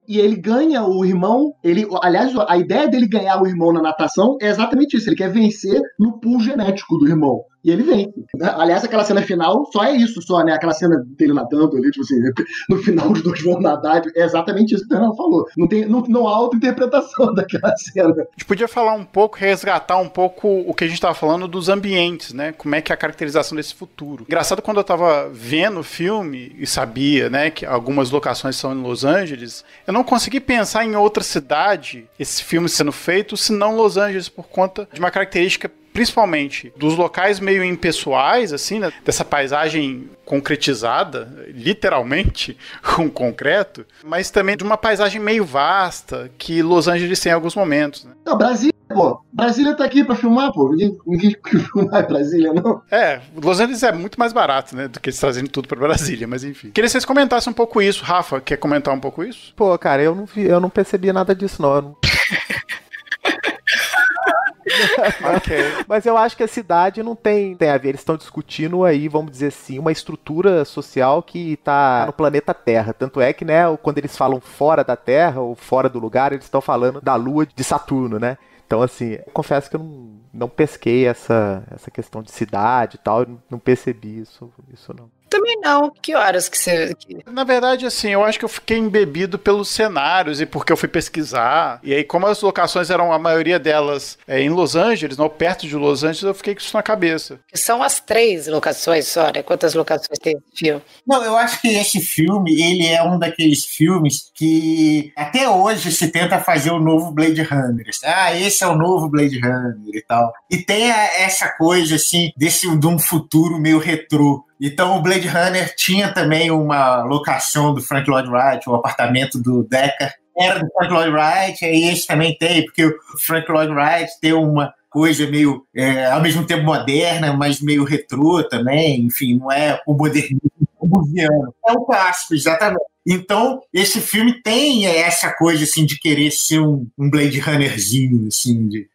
E ele ganha o irmão, aliás, a ideia dele ganhar o irmão na natação é exatamente isso, ele quer vencer no pool genético do irmão. E ele vence. Aliás, aquela cena final só é isso, né? Aquela cena dele nadando ali, tipo assim, no final os dois vão nadar, é exatamente isso que o Fernando falou. Não há auto-interpretação daquela cena. A gente podia falar um pouco, resgatar um pouco o que a gente estava falando dos ambientes, né? Como é que é a caracterização desse futuro. Engraçado, quando eu estava vendo o filme e sabia, né, que algumas locações são em Los Angeles, eu não consegui pensar em outra cidade, esse filme sendo feito, senão Los Angeles, por conta de uma característica principalmente dos locais meio impessoais, assim, né? Dessa paisagem concretizada, literalmente, com concreto, mas também de uma paisagem meio vasta, que Los Angeles tem em alguns momentos, né? Não, Brasília tá aqui pra filmar, pô. Ninguém filmar em Brasília, não. Los Angeles é muito mais barato, né, do que eles trazendo tudo pra Brasília, mas enfim. Queria que vocês comentassem um pouco isso. Rafa, quer comentar um pouco isso? Pô, cara, eu não percebi nada disso, não. Ok. Mas eu acho que a cidade não tem a ver. Eles estão discutindo aí, vamos dizer assim, uma estrutura social que tá no planeta Terra. Tanto é que, né, quando eles falam fora da Terra ou fora do lugar, eles estão falando da Lua de Saturno, né? Então, assim, eu confesso que eu não pesquei essa questão de cidade e tal, eu não percebi isso não. Também não. Que horas que você... Na verdade, assim, eu acho que eu fiquei embebido pelos cenários e porque eu fui pesquisar. E aí, como as locações eram, a maioria delas em Los Angeles, não perto de Los Angeles, eu fiquei com isso na cabeça. Que são as 3 locações só, né? Quantas locações tem esse filme? Não, eu acho que esse filme, ele é um daqueles filmes que até hoje se tenta fazer o novo Blade Runner. Esse é o novo Blade Runner e tal. E tem essa coisa, assim, de um futuro meio retrô. Então o Blade Runner tinha também uma locação do Frank Lloyd Wright, o apartamento do Deckard era do Frank Lloyd Wright, e esse também tem, porque o Frank Lloyd Wright tem uma coisa meio, ao mesmo tempo moderna, mas meio retrô também, enfim, não é o modernismo burguesiano, é o clássico, exatamente. Então, esse filme tem essa coisa, assim, de querer ser um Blade Runnerzinho, assim, de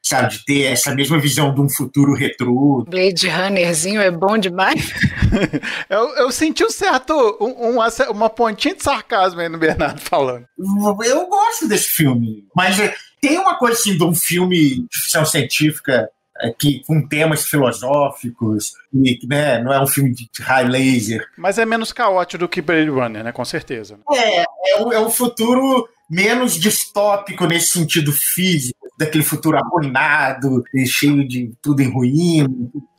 ter essa mesma visão de um futuro retrô. Blade Runnerzinho é bom demais. Eu senti um certo, uma pontinha de sarcasmo aí no Bernardo falando. Eu gosto desse filme, mas tem uma coisa, assim, de um filme de ficção científica com temas filosóficos, e, né, não é um filme de high laser. Mas é menos caótico do que Blade Runner, né? Com certeza. É um futuro menos distópico nesse sentido físico, daquele futuro arruinado, cheio de tudo em ruína.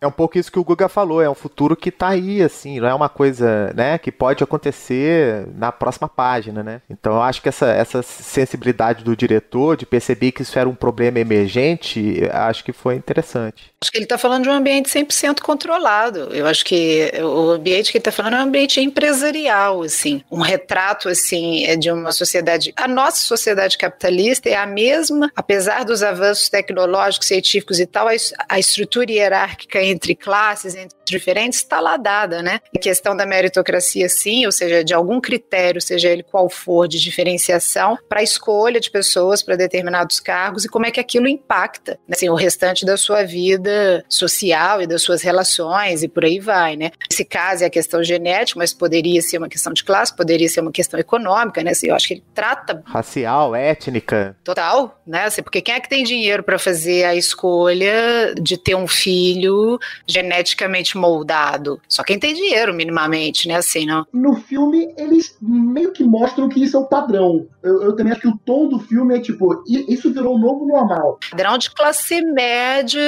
É um pouco isso que o Guga falou, é um futuro que tá aí, assim, não é uma coisa, né, que pode acontecer na próxima página, né? Então eu acho que essa sensibilidade do diretor de perceber que isso era um problema emergente, acho que foi interessante. Acho que ele está falando de um ambiente 100% controlado. Eu acho que o ambiente que ele está falando é um ambiente empresarial, assim. Um retrato, assim, de uma sociedade... A nossa sociedade capitalista é a mesma, apesar dos avanços tecnológicos, científicos e tal, a estrutura hierárquica entre classes, entre diferentes, está lá dada, né? A questão da meritocracia, sim, ou seja, de algum critério, seja ele qual for, de diferenciação, para a escolha de pessoas para determinados cargos e como é que aquilo impacta, né, assim, o restante da sua vida social e das suas relações e por aí vai, né? Nesse caso é a questão genética, mas poderia ser uma questão de classe, poderia ser uma questão econômica, né? Assim, eu acho que ele trata... Racial, étnica. Total, né? Assim, porque quem é que tem dinheiro para fazer a escolha de ter um filho geneticamente moldado? Só quem tem dinheiro, minimamente, né? Assim, não? No filme, eles meio que mostram que isso é o padrão. Eu também acho que o tom do filme é tipo, isso virou o novo normal. Padrão de classe média,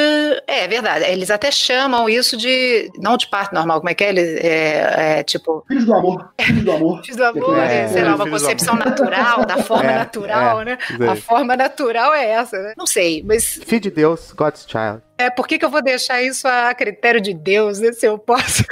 é verdade. Eles até chamam isso de, não de parto normal, como é que é? Eles, tipo... Filhos do amor. Filhos do amor. Filhos do amor, sei lá, uma concepção natural, da forma natural, né? A forma natural é essa, né? Não sei, mas... Filho de Deus, God's Child. Por que eu vou deixar isso a critério de Deus, né? Se eu posso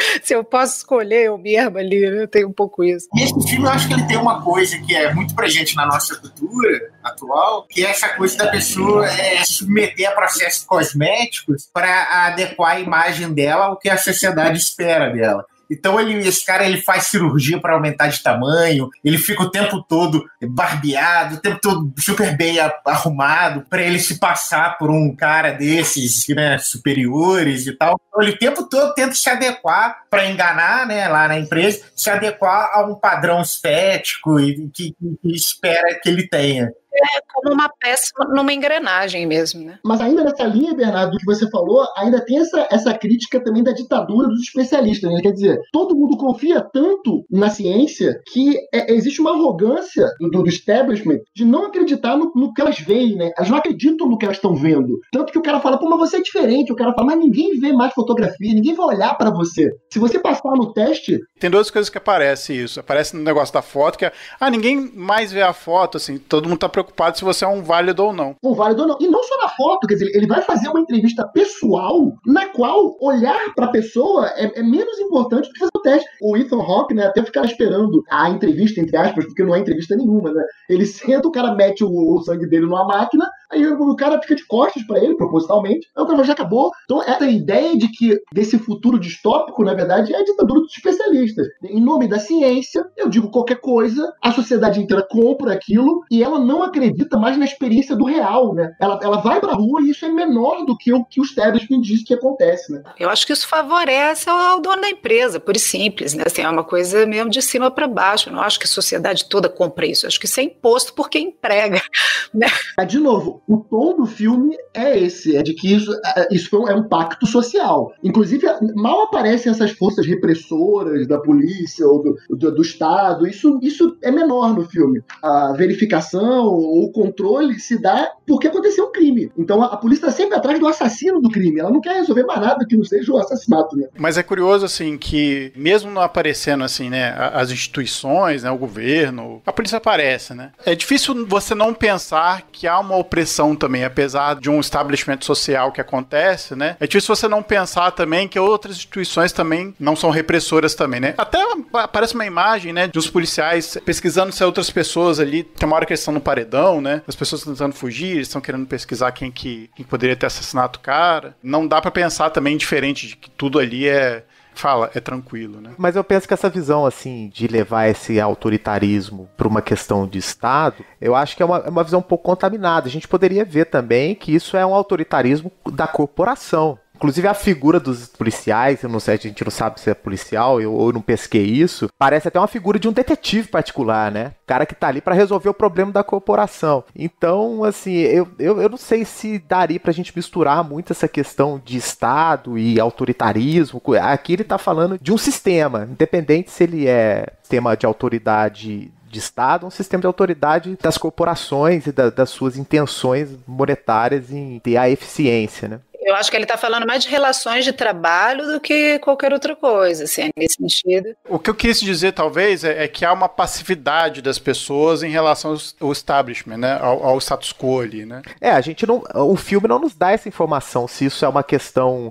escolher eu mesma ali, né? Eu tenho um pouco isso. E esse filme, eu acho que ele tem uma coisa que é muito presente na nossa cultura atual, que é essa coisa da pessoa se submeter a processos cosméticos para adequar a imagem dela ao que a sociedade espera dela. Então esse cara faz cirurgia para aumentar de tamanho, ele fica o tempo todo barbeado, o tempo todo super bem arrumado, para ele se passar por um cara desses, né, superiores e tal. Então ele o tempo todo tenta se adequar para enganar, né, lá na empresa, se adequar a um padrão estético e que espera que ele tenha. É como uma peça numa engrenagem mesmo, né? Mas ainda nessa linha, Bernardo, do que você falou, ainda tem essa crítica também da ditadura dos especialistas, né? Quer dizer, todo mundo confia tanto na ciência que existe uma arrogância do establishment de não acreditar no que elas veem, né? Elas não acreditam no que elas estão vendo. Tanto que o cara fala, pô, mas você é diferente. O cara fala, mas ninguém vê mais fotografia, ninguém vai olhar pra você. Se você passar no teste... Tem duas coisas que aparecem isso. Aparece no negócio da foto, que é, ninguém mais vê a foto, assim, todo mundo tá preocupado se você é um válido ou não. Um válido ou não. E não só na foto, quer dizer, ele vai fazer uma entrevista pessoal na qual olhar pra pessoa é menos importante do que fazer o teste. O Ethan Hawke, né, até ficar esperando a entrevista, entre aspas, porque não é entrevista nenhuma, né? Ele senta, o cara mete o sangue dele numa máquina, Aí o cara fica de costas pra ele, propositalmente. Aí o cara já acabou. Então, essa ideia de que desse futuro distópico, na verdade, é a ditadura dos especialistas. Em nome da ciência, eu digo qualquer coisa, a sociedade inteira compra aquilo e ela não acredita mais na experiência do real, né? Ela vai pra rua e isso é menor do que o que o establishment diz que acontece, né? Eu acho que isso favorece ao dono da empresa, por simples, né? Assim, é uma coisa mesmo de cima para baixo. Eu não acho que a sociedade toda compra isso. Eu acho que isso é imposto por quem emprega, né? De novo, o tom do filme é esse, é de que isso é um pacto social. Inclusive, mal aparecem essas forças repressoras da polícia ou do Estado. Isso é menor no filme. A verificação ou o controle se dá porque aconteceu um crime. Então a polícia está sempre atrás do assassino do crime. Ela não quer resolver mais nada que não seja o assassinato, né? Mas é curioso, assim, que mesmo não aparecendo, assim, né, as instituições, né, o governo, a polícia aparece, né? É difícil você não pensar que há uma opressão também, apesar de um establishment social que acontece, né? É difícil você não pensar também que outras instituições também não são repressoras também, né? Até aparece uma imagem, né, de uns policiais pesquisando se outras pessoas ali, tem uma hora que eles estão no paredão, né? As pessoas estão tentando fugir, eles estão querendo pesquisar quem poderia ter assassinado o cara. Não dá pra pensar também diferente de que tudo ali é tranquilo, né? Mas eu penso que essa visão, assim, de levar esse autoritarismo para uma questão de Estado, eu acho que é uma visão um pouco contaminada. A gente poderia ver também que isso é um autoritarismo da corporação. Inclusive a figura dos policiais, eu não sei, a gente não sabe se é policial, eu não pesquei isso, parece até uma figura de um detetive particular, né? O cara que tá ali para resolver o problema da corporação. Então, assim, eu não sei se daria pra gente misturar muito essa questão de Estado e autoritarismo. Aqui ele tá falando de um sistema, independente se ele é sistema de autoridade de Estado, um sistema de autoridade das corporações e das suas intenções monetárias em ter a eficiência, né? Eu acho que ele está falando mais de relações de trabalho do que qualquer outra coisa, assim, nesse sentido. O que eu quis dizer, talvez, é que há uma passividade das pessoas em relação ao establishment, né? Ao status quo ali, né? O filme não nos dá essa informação, se isso é uma questão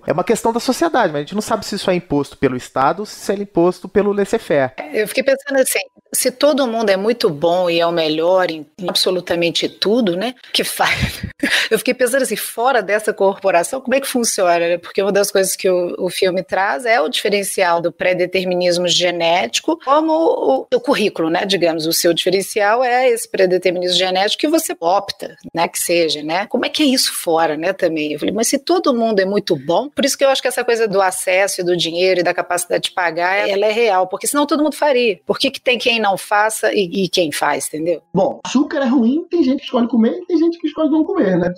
da sociedade, mas a gente não sabe se isso é imposto pelo Estado ou se é imposto pelo laissez-faire. Eu fiquei pensando assim, se todo mundo é muito bom e é o melhor em absolutamente tudo, né, que faz... Eu fiquei pensando assim, fora dessa corporação, como é que funciona, né? Porque uma das coisas que o filme traz é o diferencial do pré-determinismo genético como o currículo, né, digamos, o seu diferencial é esse pré-determinismo genético que você opta, né, que seja, né? Como é que é isso fora, né, também? Eu falei, mas se todo mundo é muito bom, por isso que eu acho que essa coisa do acesso e do dinheiro e da capacidade de pagar, ela é real, porque senão todo mundo faria. Por que tem quem não faça e quem faz, entendeu? Bom, açúcar é ruim, tem gente que escolhe comer e tem gente que escolhe não comer, né?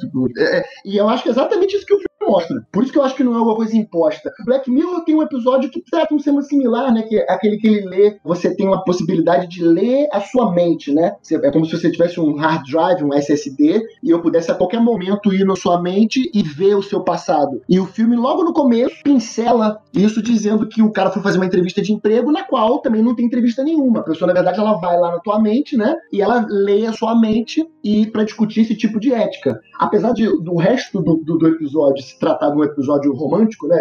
E eu acho que é exatamente isso que o filme mostra. Por isso que eu acho que não é uma coisa imposta. Black Mirror tem um episódio que trata um tema similar, né? Que é aquele que ele lê, você tem uma possibilidade de ler a sua mente, né? É como se você tivesse um hard drive, um SSD, e eu pudesse a qualquer momento ir na sua mente e ver o seu passado. E o filme, logo no começo, pincela isso dizendo que o cara foi fazer uma entrevista de emprego, na qual também não tem entrevista nenhuma. A pessoa, na verdade, ela vai lá na tua mente, né? E ela lê a sua mente e para discutir esse tipo de ética. Apesar do resto do episódio se tratar de um episódio romântico, né?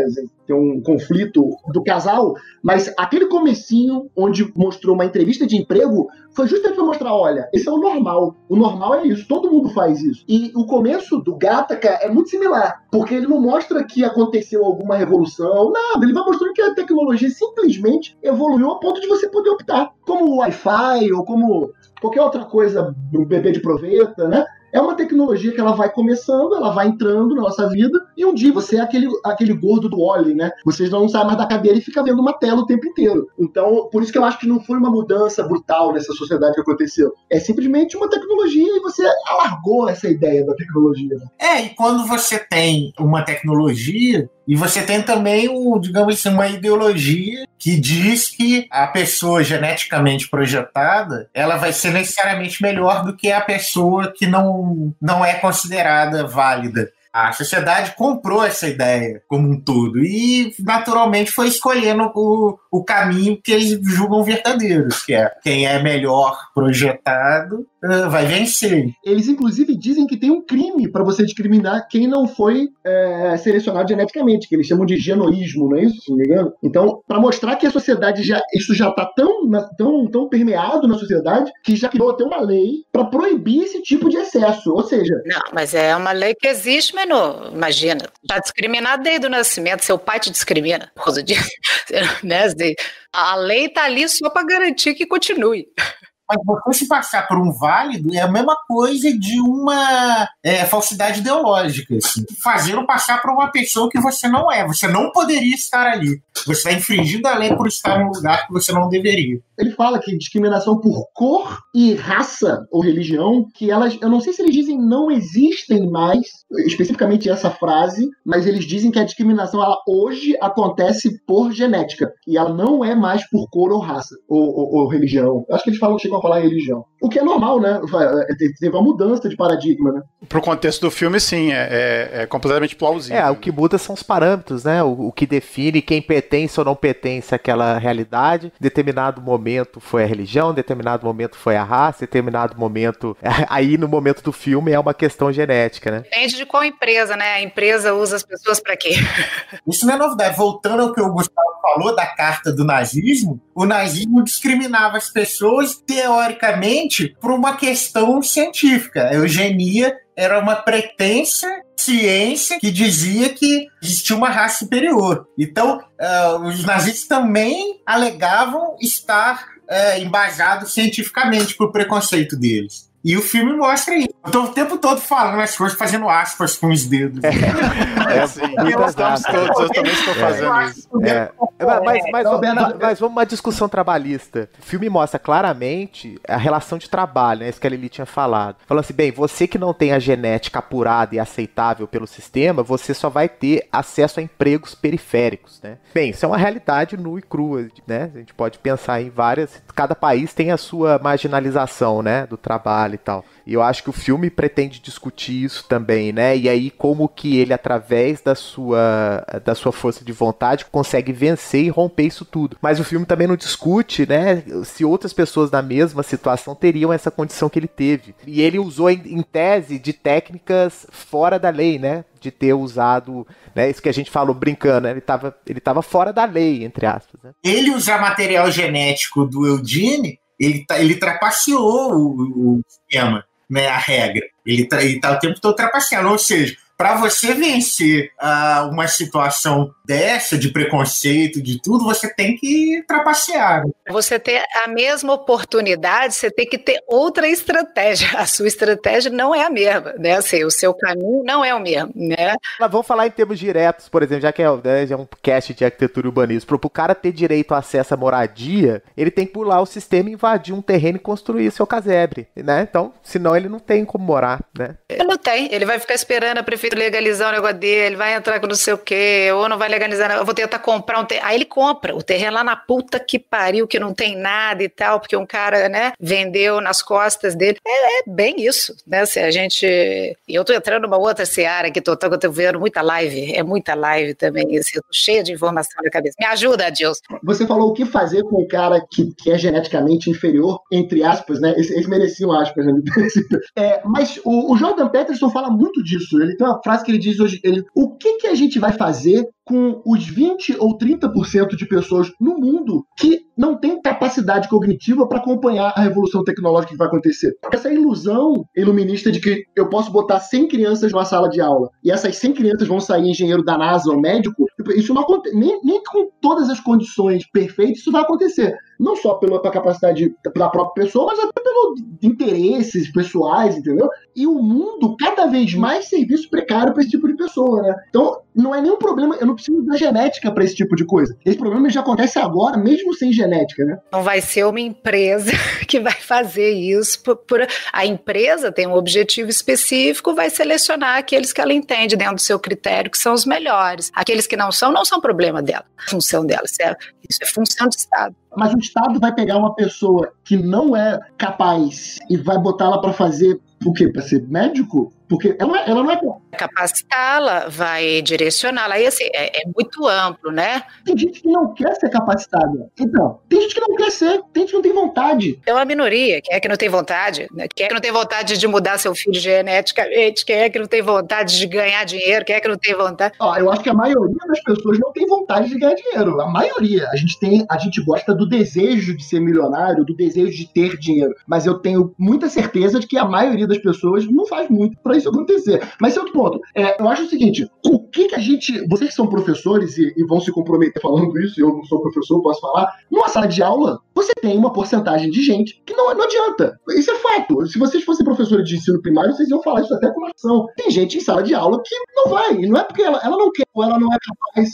Tem um conflito do casal, mas aquele comecinho onde mostrou uma entrevista de emprego foi justamente para mostrar, olha, esse é o normal. O normal é isso, todo mundo faz isso. E o começo do Gattaca é muito similar, porque ele não mostra que aconteceu alguma revolução, nada, ele vai mostrando que a tecnologia simplesmente evoluiu a ponto de você poder optar, como o Wi-Fi ou como qualquer outra coisa, um bebê de proveta, né? É uma tecnologia que ela vai começando, ela vai entrando na nossa vida, e um dia você é aquele gordo do Wall-E, né? Você não sai mais da cadeira e fica vendo uma tela o tempo inteiro. Então, por isso que eu acho que não foi uma mudança brutal nessa sociedade que aconteceu. É simplesmente uma tecnologia e você alargou essa ideia da tecnologia. Né? E quando você tem uma tecnologia, e você tem também, digamos assim, uma ideologia que diz que a pessoa geneticamente projetada, ela vai ser necessariamente melhor do que a pessoa que não é considerada válida. A sociedade comprou essa ideia como um todo e, naturalmente, foi escolhendo o caminho que eles julgam verdadeiros, que é quem é melhor projetado vai vencer. Eles, inclusive, dizem que tem um crime para você discriminar quem não foi selecionado geneticamente, que eles chamam de genoísmo, não é isso, se não me engano? Então, para mostrar que a sociedade isso já está tão permeado na sociedade que já criou até uma lei para proibir esse tipo de excesso, ou seja... Não, mas é uma lei que existe, Menor. Imagina, está discriminado desde o nascimento, seu pai te discrimina por causa disso, né? A lei está ali só para garantir que continue. Mas você se passar por um válido é a mesma coisa de uma falsidade ideológica. Assim. Fazendo passar por uma pessoa que você não é. Você não poderia estar ali. Você está infringindo a lei por estar num lugar que você não deveria. Ele fala que discriminação por cor e raça ou religião, que elas, eu não sei se eles dizem não existem mais, especificamente essa frase, mas eles dizem que a discriminação ela hoje acontece por genética e ela não é mais por cor ou raça ou religião. Acho que eles chegam a falar em religião. O que é normal, né? Teve uma mudança de paradigma, né? Pro contexto do filme, sim, é completamente plausível. O que muda são os parâmetros, né? O que define quem pertence ou não pertence àquela realidade. Em determinado momento foi a religião, em determinado momento foi a raça, em determinado momento... Aí, no momento do filme, é uma questão genética, né? Depende de qual empresa, né? A empresa usa as pessoas para quê? Isso não é novidade. Voltando ao que o Gustavo falou da carta do nazismo, o nazismo discriminava as pessoas, teoricamente, por uma questão científica. A eugenia era uma pretensa ciência que dizia que existia uma raça superior. Então, os nazistas também alegavam estar embasados cientificamente por preconceito deles. E o filme mostra isso. Eu tô o tempo todo falando as coisas, fazendo aspas com os dedos. Sim. Nós estamos todos, eu também estou fazendo isso. Mas vamos uma discussão trabalhista. O filme mostra claramente a relação de trabalho, né? Isso que a Lili tinha falado. Falando assim, bem, você que não tem a genética apurada e aceitável pelo sistema, você só vai ter acesso a empregos periféricos, né? Bem, isso é uma realidade nua e crua, né? A gente pode pensar em várias... Cada país tem a sua marginalização, né? Do trabalho e tal. E eu acho que o filme pretende discutir isso também, né? E aí como que ele, através da sua força de vontade, consegue vencer e romper isso tudo. Mas o filme também não discute, né? Se outras pessoas na mesma situação teriam essa condição que ele teve. E ele usou, em tese, de técnicas fora da lei, né? De ter usado, né? Isso que a gente falou brincando, né? Ele tava fora da lei, entre aspas, né? Ele usar material genético do Eugene, ele trapaceou o esquema, né, a regra. Ele tá o tempo todo trapaceando. Ou seja, para você vencer uma situação dessa, de preconceito, de tudo, você tem que trapacear. Você ter a mesma oportunidade, você tem que ter outra estratégia. A sua estratégia não é a mesma, né? Assim, o seu caminho não é o mesmo, né? Vamos falar em termos diretos, por exemplo, já que é um cast de arquitetura e urbanismo. Para o cara ter direito a acesso à moradia, ele tem que pular o sistema, invadir um terreno e construir seu casebre, né? Então, senão ele não tem como morar, né? Ele não tem. Ele vai ficar esperando a prefeitura legalizar o negócio dele, vai entrar com não sei o quê, ou não vai legalizar, eu vou tentar comprar um terreno. Aí ele compra o terreno lá na puta que pariu, que não tem nada e tal, porque um cara, né, vendeu nas costas dele. É bem isso, né? Se a gente... E eu tô entrando numa outra seara que eu tô vendo muita live também, isso. Eu tô cheia de informação na cabeça. Me ajuda, Adilson. Você falou o que fazer com o cara que é geneticamente inferior, entre aspas, né? Eles mereciam aspas, né? Mas o Jordan Peterson fala muito disso. Ele tem uma frase que ele diz hoje, o que a gente vai fazer com os 20 ou 30% de pessoas no mundo que não tem capacidade cognitiva para acompanhar a revolução tecnológica que vai acontecer? Essa ilusão iluminista de que eu posso botar 100 crianças numa sala de aula e essas 100 crianças vão sair engenheiro da NASA ou médico, isso não acontece, nem com todas as condições perfeitas isso vai acontecer. Não só pela capacidade da própria pessoa, mas até pelos interesses pessoais, entendeu? E o mundo, cada vez mais serviço precário para esse tipo de pessoa, né? Então, não é nenhum problema, eu não preciso da genética para esse tipo de coisa. Esse problema já acontece agora, mesmo sem genética, né? Não vai ser uma empresa que vai fazer isso. A empresa tem um objetivo específico, vai selecionar aqueles que ela entende dentro do seu critério, que são os melhores. Aqueles que não são problema dela, função dela. Isso é função do Estado. Mas o Estado vai pegar uma pessoa que não é capaz e vai botar ela para fazer o quê? Para ser médico? Porque ela não é... Capacitá-la, vai direcioná-la. E assim, é muito amplo, né? Tem gente que não quer ser capacitada. Então, tem gente que não quer ser, tem gente que não tem vontade. É uma minoria. Quem é que não tem vontade? Quem é que não tem vontade de mudar seu filho geneticamente? Quem é que não tem vontade de ganhar dinheiro? Quem é que não tem vontade? Eu acho que a maioria das pessoas não tem vontade de ganhar dinheiro. A maioria. A gente gosta do desejo de ser milionário, do desejo de ter dinheiro. Mas eu tenho muita certeza de que a maioria das pessoas não faz muito para isso acontecer. Mas esse é outro ponto. Eu acho o seguinte, o que a gente... Vocês que são professores e vão se comprometer falando isso, eu não sou professor, posso falar, numa sala de aula, você tem uma porcentagem de gente que não adianta. Isso é fato. Se vocês fossem professores de ensino primário, vocês iam falar isso até com ação. Tem gente em sala de aula que não vai. E não é porque ela não quer ou ela não é capaz.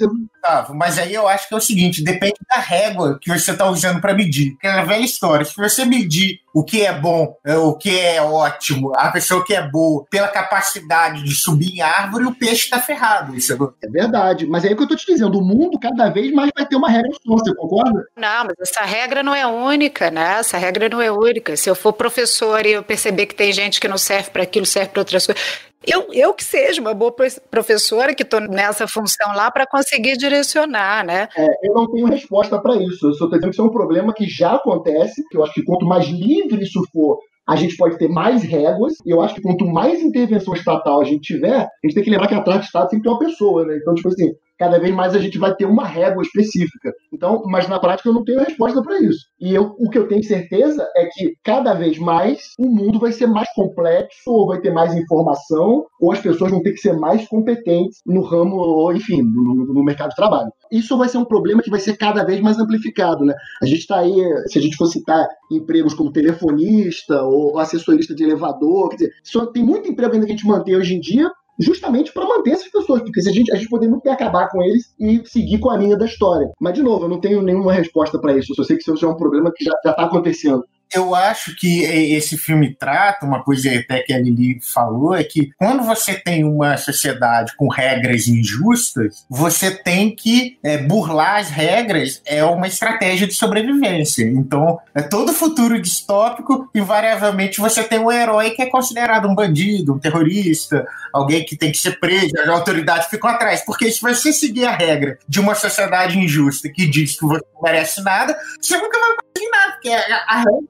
Mas aí eu acho que é o seguinte, depende da régua que você está usando para medir. Aquela velha história, se você medir o que é bom, o que é ótimo, a pessoa que é boa, pela capacidade de subir em árvore, o peixe está ferrado. Isso é verdade. Mas é o que eu tô te dizendo, o mundo cada vez mais vai ter uma regra só, você concorda? Não, mas essa regra não é única, né? Essa regra não é única. Se eu for professor e eu perceber que tem gente que não serve para aquilo, serve para outras coisas... Eu que seja uma boa professora que estou nessa função lá para conseguir direcionar, né? Eu não tenho resposta para isso. Eu só estou dizendo que isso é um problema que já acontece, que eu acho que quanto mais livre isso for, a gente pode ter mais réguas, e eu acho que quanto mais intervenção estatal a gente tiver, a gente tem que lembrar que atrás do Estado sempre tem uma pessoa, né? Então, tipo assim, cada vez mais a gente vai ter uma régua específica. Então, mas na prática eu não tenho resposta para isso. E o que eu tenho certeza é que cada vez mais o mundo vai ser mais complexo, ou vai ter mais informação, ou as pessoas vão ter que ser mais competentes no ramo, ou enfim, no mercado de trabalho. Isso vai ser um problema que vai ser cada vez mais amplificado, né? A gente está aí, se a gente for citar empregos como telefonista ou assessorista de elevador, quer dizer, tem muito emprego ainda que a gente mantém hoje em dia, justamente para manter essas pessoas, porque se a gente poderia muito bem acabar com eles e seguir com a linha da história. Mas, de novo, eu não tenho nenhuma resposta para isso, eu só sei que isso é um problema que já está acontecendo. Eu acho que esse filme trata, uma coisa até que a Lili falou, é que quando você tem uma sociedade com regras injustas, você tem que burlar as regras, é uma estratégia de sobrevivência. Então, todo futuro distópico, invariavelmente você tem um herói que é considerado um bandido, um terrorista, alguém que tem que ser preso, as autoridades ficam atrás. Porque se você seguir a regra de uma sociedade injusta que diz que você não merece nada, você nunca vai conseguir nada, porque a regra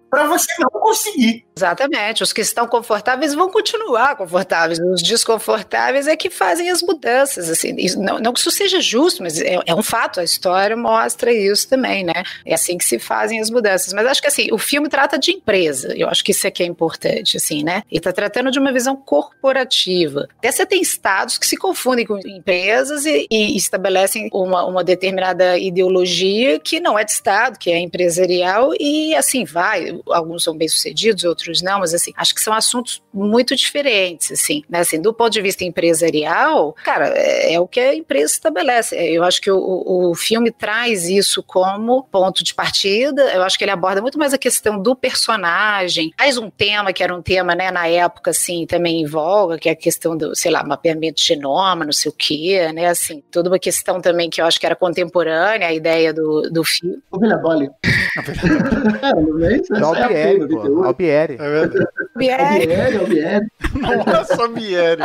para você não conseguir. Exatamente, os que estão confortáveis vão continuar confortáveis, os desconfortáveis é que fazem as mudanças, assim, não que isso seja justo, mas é um fato, a história mostra isso também, né, é assim que se fazem as mudanças, mas acho que assim, o filme trata de empresa, eu acho que isso aqui é importante, assim, né, ele está tratando de uma visão corporativa, até você tem estados que se confundem com empresas e estabelecem uma determinada ideologia que não é de estado, que é empresarial e assim vai, alguns são bem-sucedidos, outros não, mas assim, acho que são assuntos muito diferentes, assim, né, assim, do ponto de vista empresarial, cara, é o que a empresa estabelece, eu acho que o filme traz isso como ponto de partida, eu acho que ele aborda muito mais a questão do personagem, mais um tema que era um tema, né, na época, assim, também em voga, que é a questão do, sei lá, mapeamento de genoma, não sei o quê, né, assim, toda uma questão também que eu acho que era contemporânea, a ideia do filme. Ovelha Dolly. Albieri. É verdade. Albieri. Nossa, Albieri.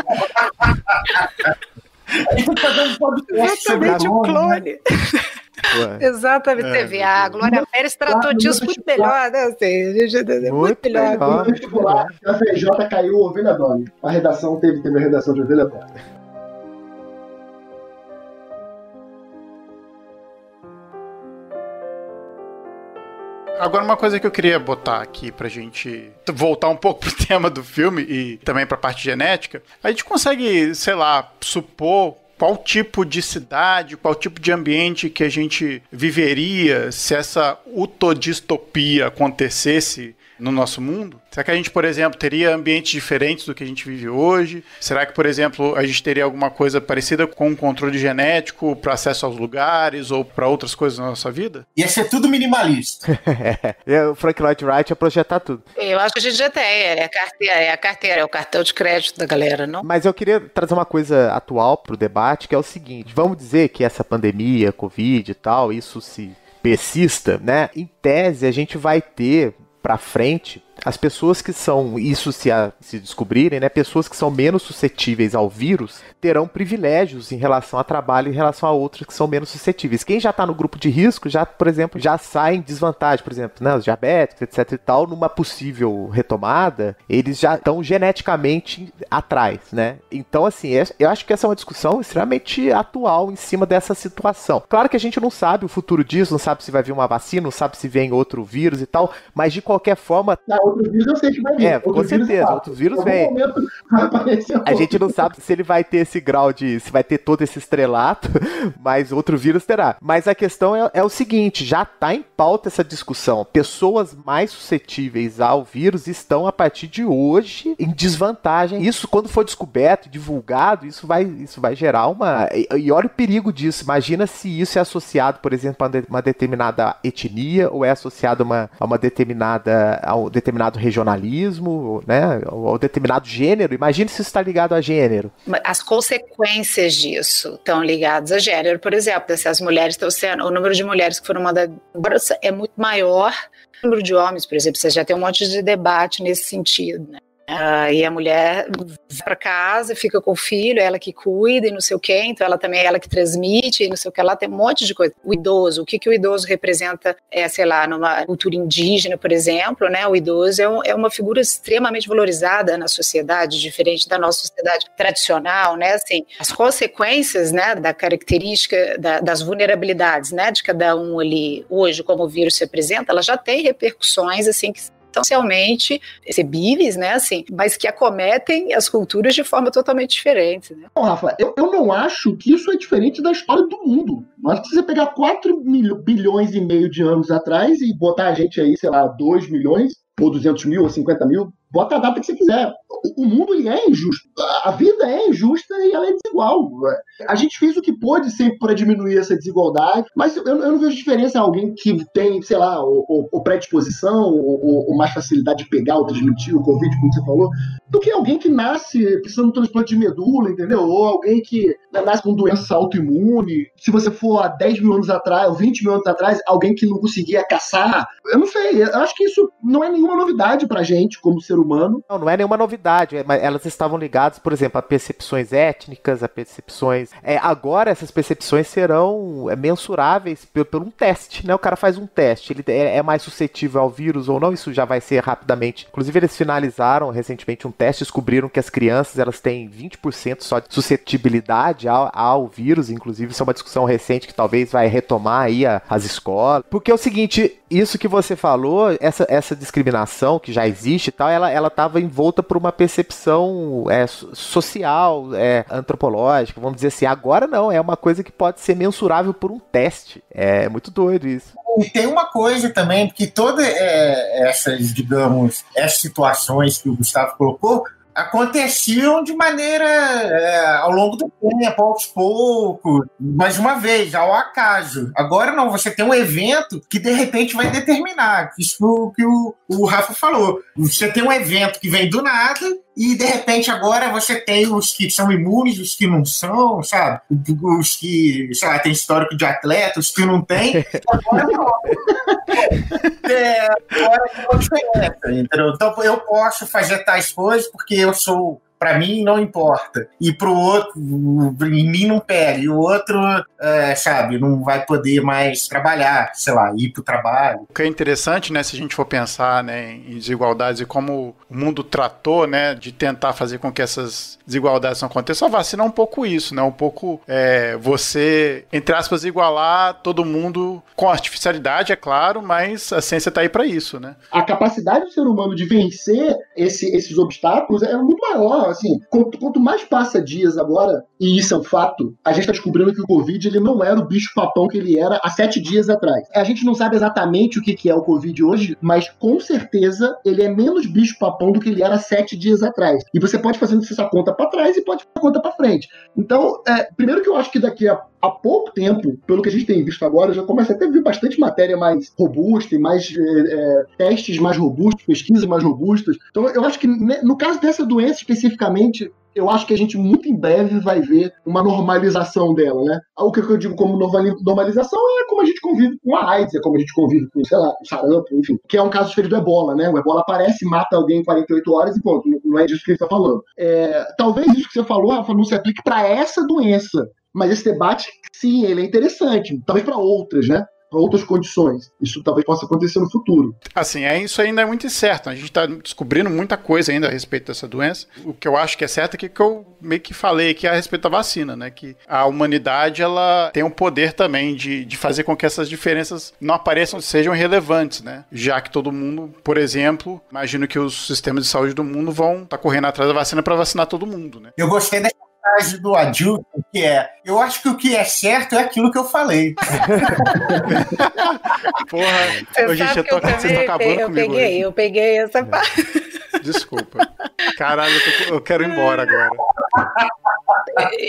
Exatamente o clone. Exatamente, você vê, a Glória Pérez tratou disso muito melhor, né? Assim, muito melhor. No vestibular, a VJ caiu Ovelha Dolly. A redação teve a redação de Ovelha Dolly. Agora, uma coisa que eu queria botar aqui pra gente voltar um pouco pro tema do filme e também pra parte genética, a gente consegue, sei lá, supor qual tipo de cidade, qual tipo de ambiente que a gente viveria se essa utodistopia acontecesse no nosso mundo? Será que a gente, por exemplo, teria ambientes diferentes do que a gente vive hoje? Será que, por exemplo, a gente teria alguma coisa parecida com um controle genético para acesso aos lugares ou para outras coisas na nossa vida? Ia ser tudo minimalista. O Frank Lloyd Wright ia projetar tudo. Eu acho que a gente já tem, é a carteira, é o cartão de crédito da galera, não? Mas eu queria trazer uma coisa atual para o debate, que é o seguinte, vamos dizer que essa pandemia, Covid e tal, isso se persista, né? Em tese, a gente vai ter pra frente, as pessoas que são, isso se descobrirem, né, pessoas que são menos suscetíveis ao vírus terão privilégios em relação a trabalho em relação a outros que são menos suscetíveis. Quem já está no grupo de risco, já, por exemplo, já sai em desvantagem, por exemplo, né, os diabéticos, etc e tal, numa possível retomada, eles já estão geneticamente atrás, né? Então, assim, eu acho que essa é uma discussão extremamente atual em cima dessa situação. Claro que a gente não sabe o futuro disso, não sabe se vai vir uma vacina, não sabe se vem outro vírus e tal, mas de qualquer forma... Outro vírus eu sei que vai vir. Com certeza, outro vírus vem. A gente não sabe se ele vai ter esse grau de... se vai ter todo esse estrelato, mas outro vírus terá. Mas a questão é o seguinte, já está em pauta essa discussão. Pessoas mais suscetíveis ao vírus estão, a partir de hoje, em desvantagem. Isso, quando for descoberto, divulgado, isso vai gerar uma... E olha o perigo disso. Imagina se isso é associado, por exemplo, a uma determinada etnia, ou é associado a um determinado regionalismo, né? Ou determinado gênero. Imagina se isso está ligado a gênero. As consequências disso estão ligadas a gênero. Por exemplo, se as mulheres estão sendo... O número de mulheres que foram mandadas é muito maior que o número de homens, por exemplo. Você já tem um monte de debate nesse sentido, né? E a mulher vai para casa, fica com o filho, ela que cuida e não sei o quê, então ela também é ela que transmite e não sei o que, ela tem um monte de coisa. O idoso, o que o idoso representa, sei lá, numa cultura indígena, por exemplo, né? O idoso é uma figura extremamente valorizada na sociedade, diferente da nossa sociedade tradicional, né? Assim, as consequências, né, da característica das vulnerabilidades, né, de cada um ali, hoje, como o vírus se apresenta, ela já tem repercussões, assim, que socialmente recebíveis, né, assim, mas que acometem as culturas de forma totalmente diferente, né? Bom, Rafa, eu não acho que isso é diferente da história do mundo. Mas se você pegar 4 bilhões e meio de anos atrás e botar a gente aí, sei lá, 2 milhões, ou 200 mil, ou 50 mil, bota a data que você quiser. O mundo ele é injusto. A vida é injusta e ela é desigual. A gente fez o que pôde sempre para diminuir essa desigualdade, mas eu não vejo diferença em alguém que tem, sei lá, ou predisposição, ou mais facilidade de pegar ou transmitir o Covid, como você falou, do que alguém que nasce precisando de um transplante de medula, entendeu? Ou alguém que nasce com doença autoimune. Se você for há 10 mil anos atrás, ou 20 mil anos atrás, alguém que não conseguia caçar. Eu não sei, eu acho que isso não é nenhuma novidade pra gente, como ser humano. Não é nenhuma novidade, mas elas estavam ligadas, por exemplo, a percepções étnicas, a percepções... agora essas percepções serão mensuráveis por um teste, né? O cara faz um teste, ele é mais suscetível ao vírus ou não, isso já vai ser rapidamente. Inclusive, eles finalizaram recentemente um teste, descobriram que as crianças, elas têm 20% só de suscetibilidade ao vírus, inclusive isso é uma discussão recente que talvez vai retomar aí as escolas. Porque é o seguinte, isso que você falou, essa discriminação que já existe e tal, ela estava envolta por uma percepção social, antropológica, vamos dizer assim. Agora não, é uma coisa que pode ser mensurável por um teste. É muito doido isso. E tem uma coisa também, porque todas essas, digamos, essas situações que o Gustavo colocou, aconteciam de maneira ao longo do tempo, aos poucos, mais uma vez, ao acaso. Agora não, você tem um evento que de repente vai determinar, isso que o Rafa falou. Você tem um evento que vem do nada e de repente agora você tem os que são imunes, os que não são, sabe? Os que, sei lá, tem histórico de atleta, os que não tem. Agora não. Agora tem uma diferença, entendeu? Então eu posso fazer tais coisas porque eu sou... Pra mim não importa. E pro outro, em mim não pega. E o outro, sabe, não vai poder mais trabalhar, sei lá, ir pro trabalho. O que é interessante, né, se a gente for pensar, né, em desigualdades e como o mundo tratou, né, de tentar fazer com que essas desigualdades não aconteçam, a vacina é um pouco isso, né, um pouco você, entre aspas, igualar todo mundo com artificialidade, é claro, mas a ciência tá aí pra isso, né. A capacidade do ser humano de vencer esses obstáculos é muito maior. Assim, quanto mais passa dias agora, e isso é um fato, a gente está descobrindo que o Covid ele não era o bicho-papão que ele era há 7 dias atrás. A gente não sabe exatamente o que é o Covid hoje, mas com certeza ele é menos bicho-papão do que ele era há 7 dias atrás. E você pode fazer essa conta para trás e pode fazer a conta para frente. Então, primeiro que eu acho que daqui a há pouco tempo, pelo que a gente tem visto agora, já começa até a ver bastante matéria mais robusta e mais testes mais robustos, pesquisas mais robustas. Então eu acho que no caso dessa doença especificamente, eu acho que a gente muito em breve vai ver uma normalização dela, né? O que eu digo como normalização é como a gente convive com a AIDS, é como a gente convive com, sei lá, o sarampo, enfim. Que é um caso diferente do ebola, né? O ebola aparece, mata alguém em 48 horas e ponto. Não é disso que ele está falando. Talvez isso que você falou, Rafa, não se aplique para essa doença. Mas esse debate, sim, ele é interessante. Talvez para outras, né? Para outras condições. Isso talvez possa acontecer no futuro. Assim, isso ainda é muito incerto. A gente está descobrindo muita coisa ainda a respeito dessa doença. O que eu acho que é certo é que eu meio que falei aqui a respeito da vacina, né? Que a humanidade, ela tem o poder também de fazer com que essas diferenças não apareçam, sejam relevantes, né? Já que todo mundo, por exemplo, imagino que os sistemas de saúde do mundo vão estar correndo atrás da vacina para vacinar todo mundo, né? Eu gostei dessa frase do Adilson, que eu acho que o que é certo é aquilo que eu falei. Porra, gente, eu tô aqui, vocês estão acabando comigo. Eu peguei essa parte. Desculpa. Caralho, eu quero ir embora agora.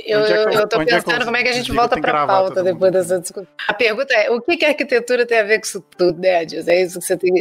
Eu tô pensando como é que a gente volta pra pauta depois dessa discussão. A pergunta é, o que a arquitetura tem a ver com isso tudo, né, Adilson? É isso que você tem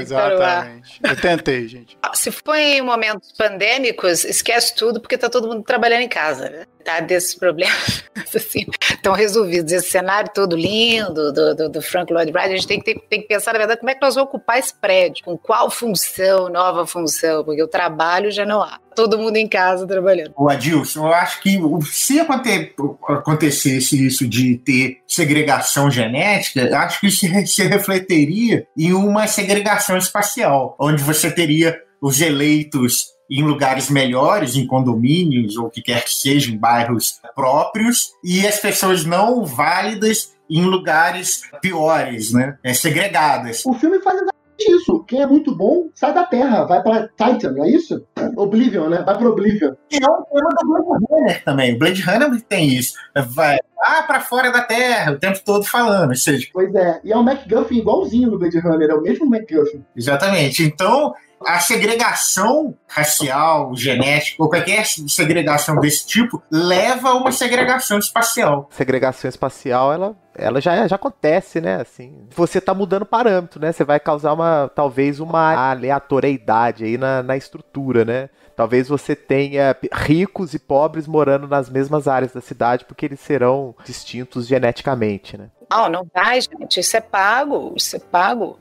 exatamente. Eu tentei, gente. Se for em momentos pandêmicos, esquece tudo, porque tá todo mundo trabalhando em casa, né? Tá, desses problemas assim, estão resolvidos. Esse cenário todo lindo do Frank Lloyd Wright, a gente tem que pensar, na verdade, como é que nós vamos ocupar esse prédio, com qual função, nova função, porque o trabalho já não há. Todo mundo em casa trabalhando. O Adilson, eu acho que se acontecesse isso de ter segregação genética, eu acho que isso se refletiria em uma segregação espacial, onde você teria os eleitos em lugares melhores, em condomínios, ou o que quer que seja, em bairros próprios, e as pessoas não válidas em lugares piores, né? Segregadas. O filme faz exatamente isso. Quem é muito bom sai da Terra, vai pra Titan, não é isso? Oblivion, né? Vai pro Oblivion. E é um tema do Blade Runner também. O Blade Runner tem isso. Vai lá pra fora da Terra, o tempo todo falando. Ou seja, pois é. E é um MacGuffin igualzinho no Blade Runner, é o mesmo MacGuffin. Exatamente. Então, a segregação racial, genética, ou qualquer segregação desse tipo, leva a uma segregação espacial. Segregação espacial, ela já acontece, né? Assim, você tá mudando parâmetro, né? Você vai causar talvez uma aleatoriedade aí na estrutura, né? Talvez você tenha ricos e pobres morando nas mesmas áreas da cidade, porque eles serão distintos geneticamente, né? Não vai, gente. Isso é pago.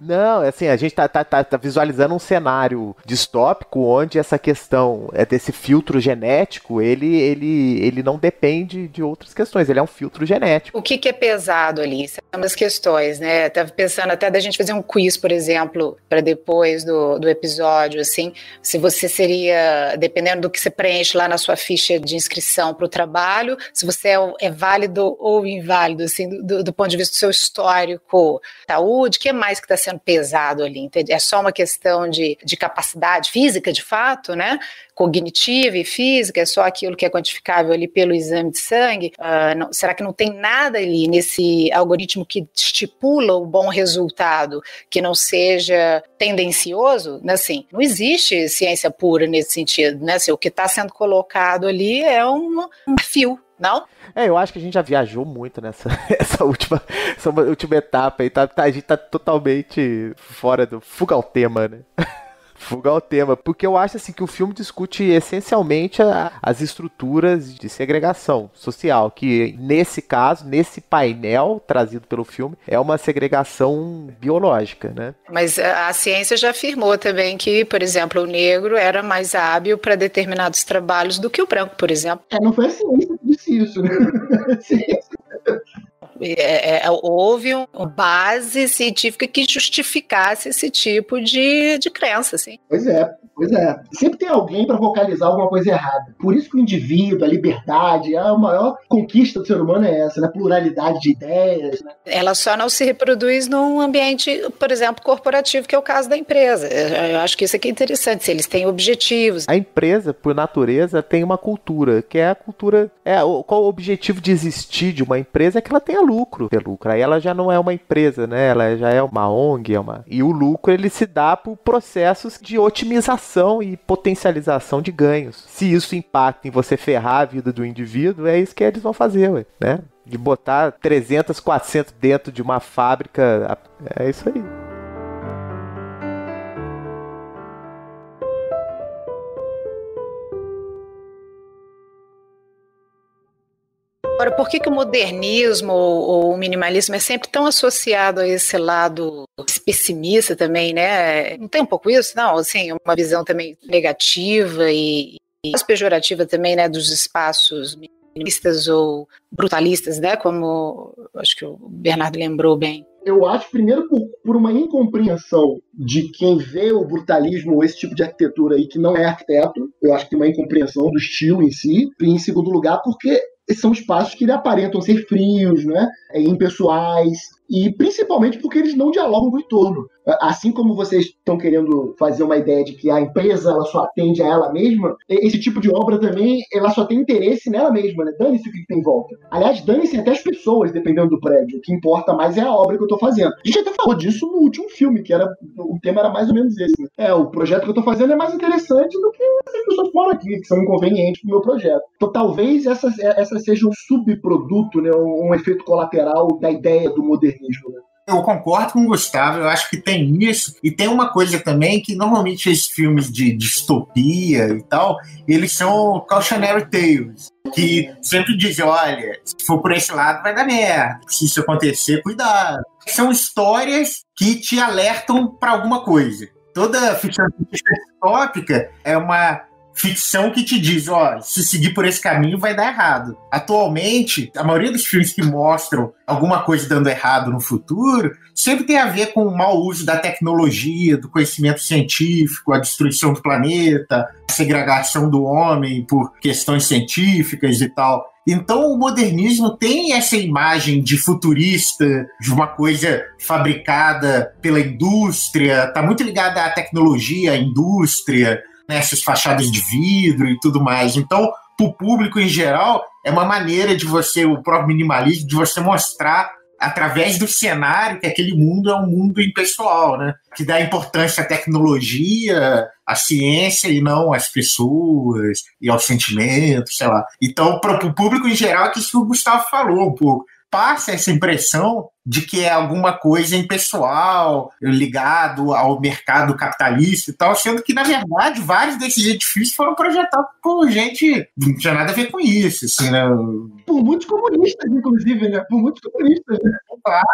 Não, assim, a gente tá visualizando um cenário distópico onde essa questão desse filtro genético, ele não depende de outras questões, ele é um filtro genético. O que é pesado ali? Isso é uma das questões, né? Tava pensando até da gente fazer um quiz, por exemplo, para depois do episódio, assim, se você seria, dependendo do que você preenche lá na sua ficha de inscrição para o trabalho, se você é válido ou inválido, assim, do ponto de vista do seu histórico, saúde, o que mais que está sendo pesado ali? Entende? É só uma questão de capacidade física, de fato, né? Cognitiva e física, é só aquilo que é quantificável ali pelo exame de sangue? Será que não tem nada ali nesse algoritmo que estipula o bom resultado, que não seja tendencioso? Assim, não existe ciência pura nesse sentido, né? Assim, o que está sendo colocado ali é um fio. Não? Eu acho que a gente já viajou muito nessa última etapa aí, a gente tá totalmente fuga ao tema, né? Fuga ao tema, porque eu acho assim que o filme discute essencialmente as estruturas de segregação social, que nesse caso, nesse painel trazido pelo filme, é uma segregação biológica, né? Mas a ciência já afirmou também que, por exemplo, o negro era mais hábil para determinados trabalhos do que o branco, por exemplo. Não foi a ciência que disse isso, né? Houve uma base científica que justificasse esse tipo de crença, assim. Pois é. Sempre tem alguém para vocalizar alguma coisa errada. Por isso que o indivíduo, a liberdade, a maior conquista do ser humano é essa, né? Pluralidade de ideias, né? Ela só não se reproduz num ambiente, por exemplo, corporativo, que é o caso da empresa. Eu acho que isso aqui é interessante, se eles têm objetivos. A empresa, por natureza, tem uma cultura, que é a cultura... Qual o objetivo de existir de uma empresa é que ela tenha lucro. Aí ela já não é uma empresa, né? Ela já é uma ONG, e o lucro ele se dá por processos de otimização maximização e potencialização de ganhos. Se isso impacta em você ferrar a vida do indivíduo, é isso que eles vão fazer, ué, né? De botar 300, 400 dentro de uma fábrica, é isso aí. Agora, por que o modernismo ou o minimalismo é sempre tão associado a esse lado pessimista também, né? Não tem um pouco isso? Não, assim, uma visão também negativa e pejorativa também, né, dos espaços minimalistas ou brutalistas, né, como acho que o Bernardo lembrou bem. Eu acho, primeiro, por uma incompreensão de quem vê o brutalismo ou esse tipo de arquitetura aí que não é arquiteto. Eu acho que tem uma incompreensão do estilo em si. E, em segundo lugar, porque são espaços que aparentam ser frios, né? Impessoais, e principalmente porque eles não dialogam com o entorno. Assim como vocês estão querendo fazer uma ideia de que a empresa ela só atende a ela mesma, esse tipo de obra também ela só tem interesse nela mesma, né? Dane-se o que tem em volta. Aliás, dane-se até as pessoas, dependendo do prédio. O que importa mais é a obra que eu estou fazendo. A gente até falou disso no último filme, que o tema era mais ou menos esse. Né? O projeto que eu estou fazendo é mais interessante do que as pessoas que moram aqui, que são inconvenientes pro meu projeto. Então talvez essa seja um subproduto, né? Um efeito colateral da ideia do modernismo. Né? Eu concordo com o Gustavo, eu acho que tem isso. E tem uma coisa também que normalmente esses filmes de distopia e tal, eles são cautionary tales, que sempre dizem, olha, se for por esse lado vai dar merda, se isso acontecer, cuidado. São histórias que te alertam para alguma coisa. Toda ficção distópica é uma ficção que te diz, ó, se seguir por esse caminho vai dar errado. Atualmente, a maioria dos filmes que mostram alguma coisa dando errado no futuro sempre tem a ver com o mau uso da tecnologia, do conhecimento científico, a destruição do planeta, a segregação do homem por questões científicas e tal. Então o modernismo tem essa imagem de futurista, de uma coisa fabricada pela indústria, está muito ligada à tecnologia, à indústria, essas fachadas de vidro e tudo mais. Então, para o público em geral, é uma maneira de você, o próprio minimalismo, de você mostrar através do cenário que aquele mundo é um mundo impessoal, né? Que dá importância à tecnologia, à ciência e não às pessoas e aos sentimentos, sei lá. Então, para o público em geral, é que isso que o Gustavo falou um pouco. Passa essa impressão de que é alguma coisa impessoal, ligado ao mercado capitalista e tal, sendo que, na verdade, vários desses edifícios foram projetados por gente que não tinha nada a ver com isso, assim, né? Por muitos comunistas, inclusive, né? Por muitos comunistas, né? Claro.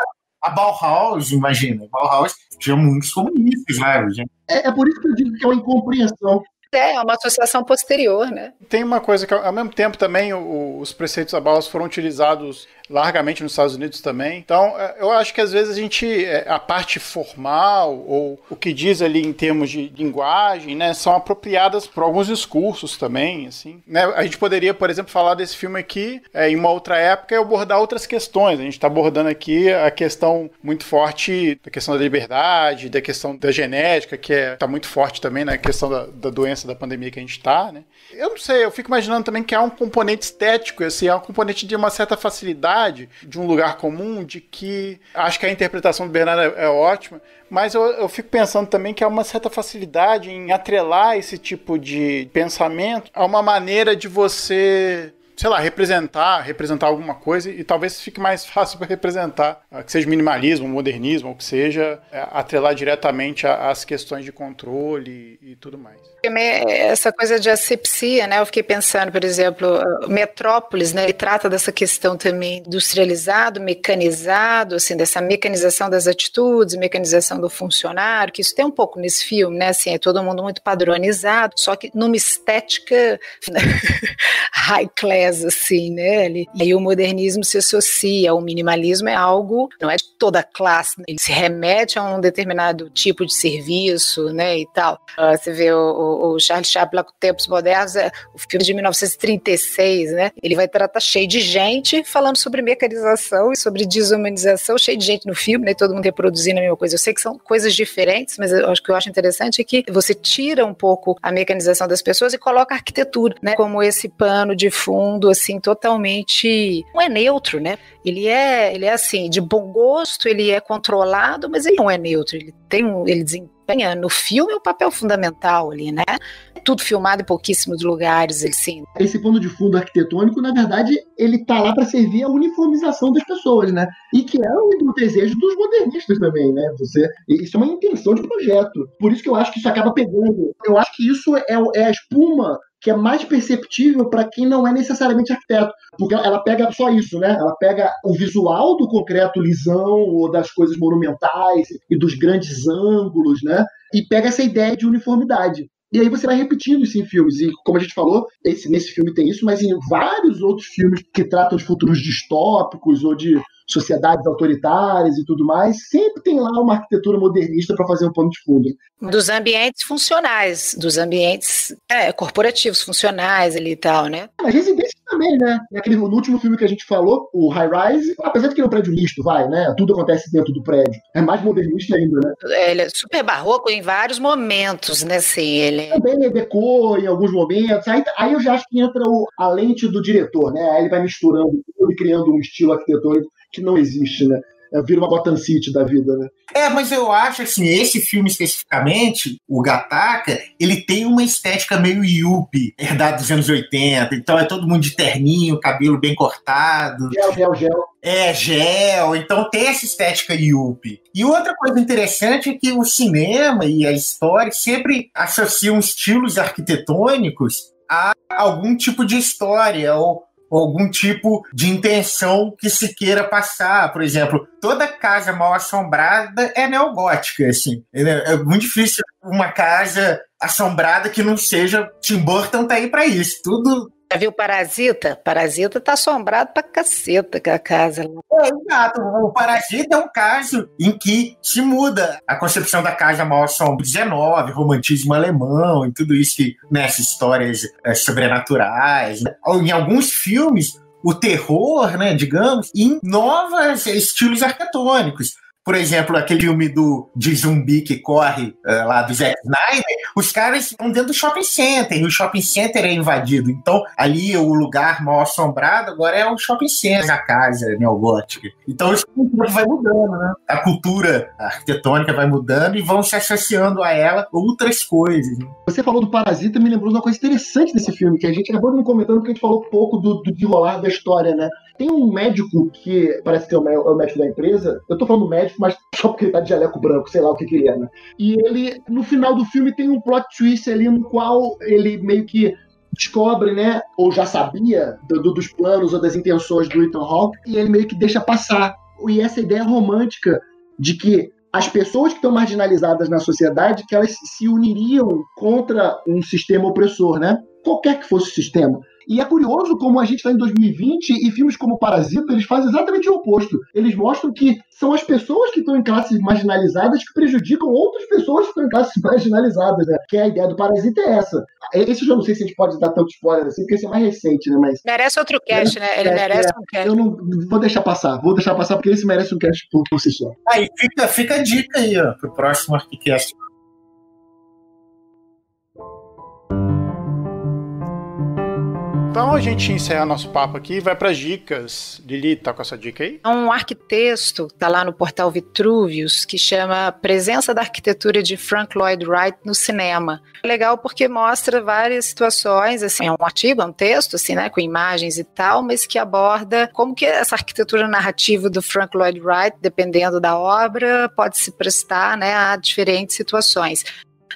A Bauhaus, imagina. A Bauhaus tinha muitos comunistas lá, gente. É por isso que eu digo que é uma incompreensão. É uma associação posterior, né? Tem uma coisa que, ao mesmo tempo, também os preceitos da Bauhaus foram utilizados largamente nos Estados Unidos também. Então, eu acho que às vezes a parte formal ou o que diz ali em termos de linguagem, né, são apropriadas por alguns discursos também, assim. Né? A gente poderia, por exemplo, falar desse filme aqui em uma outra época e abordar outras questões. A gente está abordando aqui a questão muito forte da questão da liberdade, da questão da genética, que está muito forte também na questão da doença, da pandemia que a gente está, né? Eu não sei, eu fico imaginando também que há um componente estético, assim, há um componente de uma certa facilidade, de um lugar comum, de que acho que a interpretação do Bernardo é ótima, mas eu fico pensando também que há uma certa facilidade em atrelar esse tipo de pensamento a uma maneira de você, sei lá, representar alguma coisa, e talvez fique mais fácil para representar, que seja minimalismo, modernismo, ou que seja atrelar diretamente às questões de controle e tudo mais. Essa coisa de asepsia, né? Eu fiquei pensando, por exemplo, Metrópolis, né? Ele trata dessa questão também industrializado, mecanizado, assim, dessa mecanização das atitudes, mecanização do funcionário, que isso tem um pouco nesse filme, né? Assim, é todo mundo muito padronizado, só que numa estética high class, assim, né? E o modernismo se associa, o minimalismo é algo, não é de toda a classe, né? Ele se remete a um determinado tipo de serviço, né? E tal. Você vê o Charlie Chaplin com Tempos Modernos, o filme de 1936, né? Ele vai tratar cheio de gente falando sobre mecanização e sobre desumanização, cheio de gente no filme, né? Todo mundo reproduzindo a mesma coisa. Eu sei que são coisas diferentes, mas o que eu acho interessante é que você tira um pouco a mecanização das pessoas e coloca a arquitetura, né? Como esse pano de fundo, assim, totalmente... Não é neutro, né? Ele é assim, de bom gosto, ele é controlado, mas ele não é neutro. Ele desempenha no filme um papel fundamental ali, né? Tudo filmado em pouquíssimos lugares, assim. Esse pano de fundo arquitetônico, na verdade, ele tá lá para servir a uniformização das pessoas, né? E que é o desejo dos modernistas também, né? Isso é uma intenção de projeto. Por isso que eu acho que isso acaba pegando. Eu acho que isso é a espuma que é mais perceptível para quem não é necessariamente arquiteto, porque ela pega só isso, né? Ela pega o visual do concreto lisão ou das coisas monumentais e dos grandes ângulos, né? E pega essa ideia de uniformidade. E aí você vai repetindo isso em filmes. E como a gente falou, nesse filme tem isso, mas em vários outros filmes que tratam de futuros distópicos ou de sociedades autoritárias e tudo mais, sempre tem lá uma arquitetura modernista para fazer um pano de fundo. Dos ambientes funcionais, dos ambientes corporativos, funcionais ali e tal, né? Mas residência também, né? No último filme que a gente falou, o High Rise, apesar de que é um prédio misto, né? Tudo acontece dentro do prédio. É mais modernista ainda, né? Ele é super barroco em vários momentos, né? Assim, ele... Também é decor em alguns momentos. Aí eu já acho que entra a lente do diretor, né? Aí ele vai misturando tudo e criando um estilo arquitetônico que não existe, né? Vira uma Gotham City da vida, né? Mas eu acho, assim, esse filme especificamente, o Gattaca, ele tem uma estética meio yuppie, herdada dos anos 80. Então é todo mundo de terninho, cabelo bem cortado. Gel. Gel. Então tem essa estética yuppie. E outra coisa interessante é que o cinema e a história sempre associam estilos arquitetônicos a algum tipo de história ou algum tipo de intenção que se queira passar. Por exemplo, toda casa mal assombrada é neogótica, assim. É muito difícil uma casa assombrada que não seja... Tim Burton tá aí pra isso. Tudo... Já viu Parasita? Parasita tá assombrado pra caceta com a casa. Exato. O Parasita é um caso em que se muda a concepção da casa mal assombrada. 19, romantismo alemão e tudo isso, nessas histórias sobrenaturais. Né? Em alguns filmes, o terror, né, digamos, inova estilos arquitetônicos. Por exemplo, aquele filme de zumbi que corre lá do Zack Snyder, os caras estão dentro do shopping center, e o shopping center é invadido. Então, ali o lugar mal assombrado agora é o shopping center, a casa neogótica. Então, isso vai mudando, né? A cultura arquitetônica vai mudando e vão se associando a ela outras coisas. Né? Você falou do Parasita, me lembrou de uma coisa interessante desse filme, que a gente acabou não comentando porque a gente falou pouco do desenrolar da história, né? Tem um médico que parece que é o médico da empresa. Eu tô falando médico, mas só porque ele tá de jaleco branco, sei lá o que ele é, né? E ele, no final do filme, tem um plot twist ali no qual ele meio que descobre, né? Ou já sabia dos planos ou das intenções do Ethan Hawke, e ele meio que deixa passar. E essa ideia romântica de que as pessoas que estão marginalizadas na sociedade, que elas se uniriam contra um sistema opressor, né? Qualquer que fosse o sistema. E é curioso como a gente está em 2020 e filmes como Parasita, eles fazem exatamente o oposto. Eles mostram que são as pessoas que estão em classes marginalizadas que prejudicam outras pessoas que estão em classes marginalizadas, né? Que a ideia do Parasita é essa. Esse eu já não sei se a gente pode dar tanto spoiler assim, porque esse é mais recente, né? Mas merece outro cast, né? Ele merece um cast. Eu não vou deixar passar porque esse merece um cast por si só. Aí fica a dica aí, ó, pro próximo Arquicast. Então a gente encerra nosso papo aqui e vai para as dicas. Lili, tá com essa dica aí? É um arquitexto, tá lá no portal Vitruvius, que chama Presença da Arquitetura de Frank Lloyd Wright no Cinema. É legal porque mostra várias situações, assim, é um artigo, é um texto, assim, né, com imagens e tal, mas que aborda como que essa arquitetura narrativa do Frank Lloyd Wright, dependendo da obra, pode se prestar, né, a diferentes situações.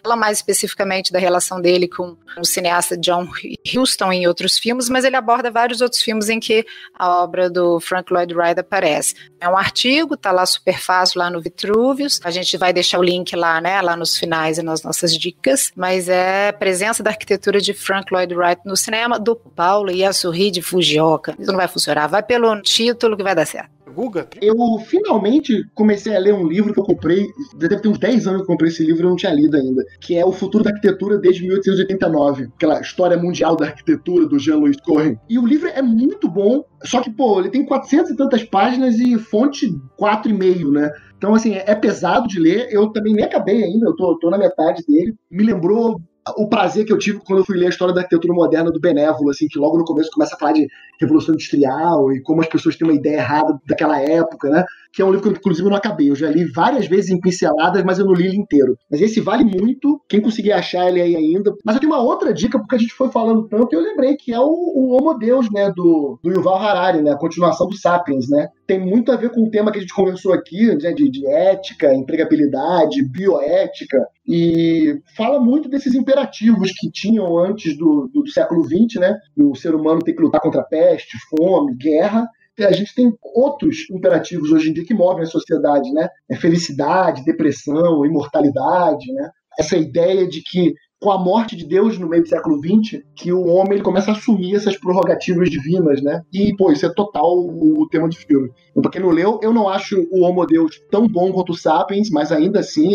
Fala mais especificamente da relação dele com o cineasta John Huston em outros filmes, mas ele aborda vários outros filmes em que a obra do Frank Lloyd Wright aparece. É um artigo, tá lá super fácil lá no Vitruvius, a gente vai deixar o link lá, né, lá nos finais e nas nossas dicas, mas é Presença da Arquitetura de Frank Lloyd Wright no Cinema, do Paulo Yasuri de Fujioka. Isso não vai funcionar, vai pelo título que vai dar certo. Guga? Eu finalmente comecei a ler um livro que eu comprei, deve ter uns 10 anos que eu comprei esse livro e eu não tinha lido ainda, que é O Futuro da Arquitetura desde 1889, aquela história mundial da arquitetura do Jean-Louis Cohen. E o livro é muito bom, só que, ele tem 400 e tantas páginas e fonte 4,5, né? Então, assim, é pesado de ler, eu também nem acabei ainda, eu tô na metade dele. Me lembrou o prazer que eu tive quando eu fui ler a história da arquitetura moderna do Benévolo, assim, que logo no começo começa a falar de revolução industrial e como as pessoas têm uma ideia errada daquela época, né? que é um livro que, inclusive, eu não acabei. Eu já li várias vezes em pinceladas, mas eu não li ele inteiro. Mas esse vale muito, quem conseguir achar ele aí ainda. Mas eu tenho uma outra dica, porque a gente foi falando tanto, e eu lembrei que é o Homo Deus, né, do Yuval Harari, né, a continuação do Sapiens, né. Tem muito a ver com o tema que a gente conversou aqui, né, de ética, empregabilidade, bioética, e fala muito desses imperativos que tinham antes do século XX, né, do ser humano ter que lutar contra a peste, fome, guerra. A gente tem outros imperativos hoje em dia que movem a sociedade, né? Felicidade, depressão, imortalidade, né? Essa ideia de que, com a morte de Deus no meio do século XX, que o homem ele começa a assumir essas prerrogativas divinas, né? E, pô, isso é total o tema do filme. Pra quem não leu, eu não acho o Homo Deus tão bom quanto o Sapiens, mas ainda assim,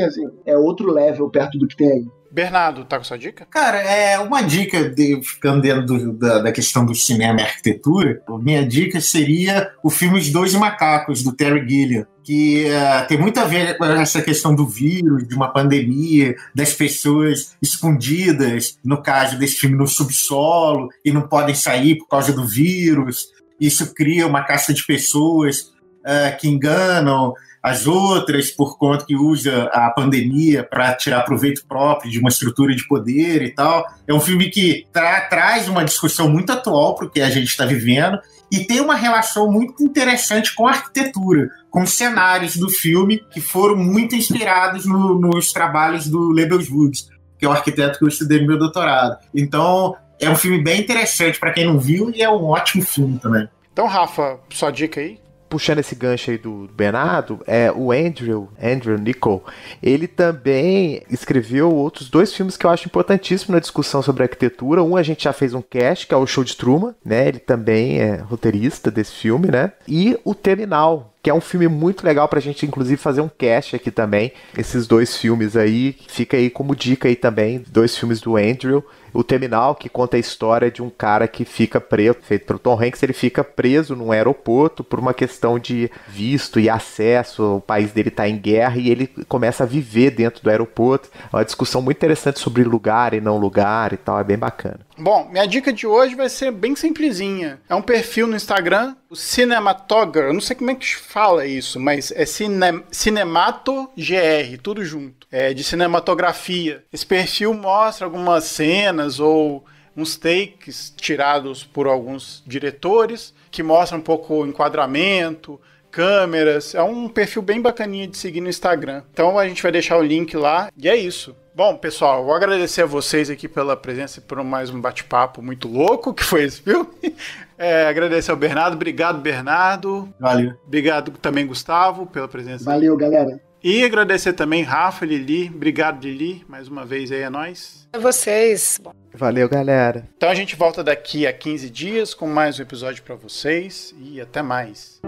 é outro level perto do que tem aí. Bernardo, tá com sua dica? Cara, uma dica, ficando dentro da questão do cinema e arquitetura, minha dica seria o filme Os Dois Macacos, do Terry Gilliam, que tem muito a ver com essa questão do vírus, de uma pandemia, das pessoas escondidas, no caso desse filme, no subsolo, e não podem sair por causa do vírus. Isso cria uma casta de pessoas que enganam as outras por conta que usa a pandemia para tirar proveito próprio de uma estrutura de poder e tal. É um filme que traz uma discussão muito atual para o que a gente está vivendo e tem uma relação muito interessante com a arquitetura, com os cenários do filme que foram muito inspirados nos trabalhos do Lebesgue, que é o arquiteto que eu estudei no meu doutorado. Então, é um filme bem interessante para quem não viu e é um ótimo filme também. Então, Rafa, sua dica aí? Puxando esse gancho aí do Bernardo, o Andrew Niccol, ele também escreveu outros 2 filmes que eu acho importantíssimos na discussão sobre arquitetura. Um a gente já fez um cast, que é o Show de Truman, né? Ele também é roteirista desse filme, né? E o Terminal, que é um filme muito legal pra gente, inclusive, fazer um cast aqui também. Esses 2 filmes aí, fica aí como dica aí também, 2 filmes do Andrew. O Terminal, que conta a história de um cara que fica preso, feito pelo Tom Hanks, ele fica preso num aeroporto por uma questão de visto e acesso, o país dele tá em guerra e ele começa a viver dentro do aeroporto. É uma discussão muito interessante sobre lugar e não lugar e tal, é bem bacana. Bom, minha dica de hoje vai ser bem simplesinha. É um perfil no Instagram, o Cinematogr, eu não sei como é que fala isso, mas é CinematoGR, tudo junto. É de cinematografia. Esse perfil mostra algumas cenas ou uns takes tirados por alguns diretores, que mostram um pouco o enquadramento, câmeras. É um perfil bem bacaninha de seguir no Instagram. Então a gente vai deixar o link lá e é isso. Bom, pessoal, vou agradecer a vocês aqui pela presença e por mais um bate-papo muito louco que foi esse filme. Agradecer ao Bernardo. Obrigado, Bernardo. Valeu. Obrigado também, Gustavo, pela presença. Valeu, galera. E agradecer também Rafa, Lili. Obrigado, Lili. Mais uma vez aí, é nóis. A vocês. Valeu, galera. Então a gente volta daqui a 15 dias com mais um episódio para vocês e até mais.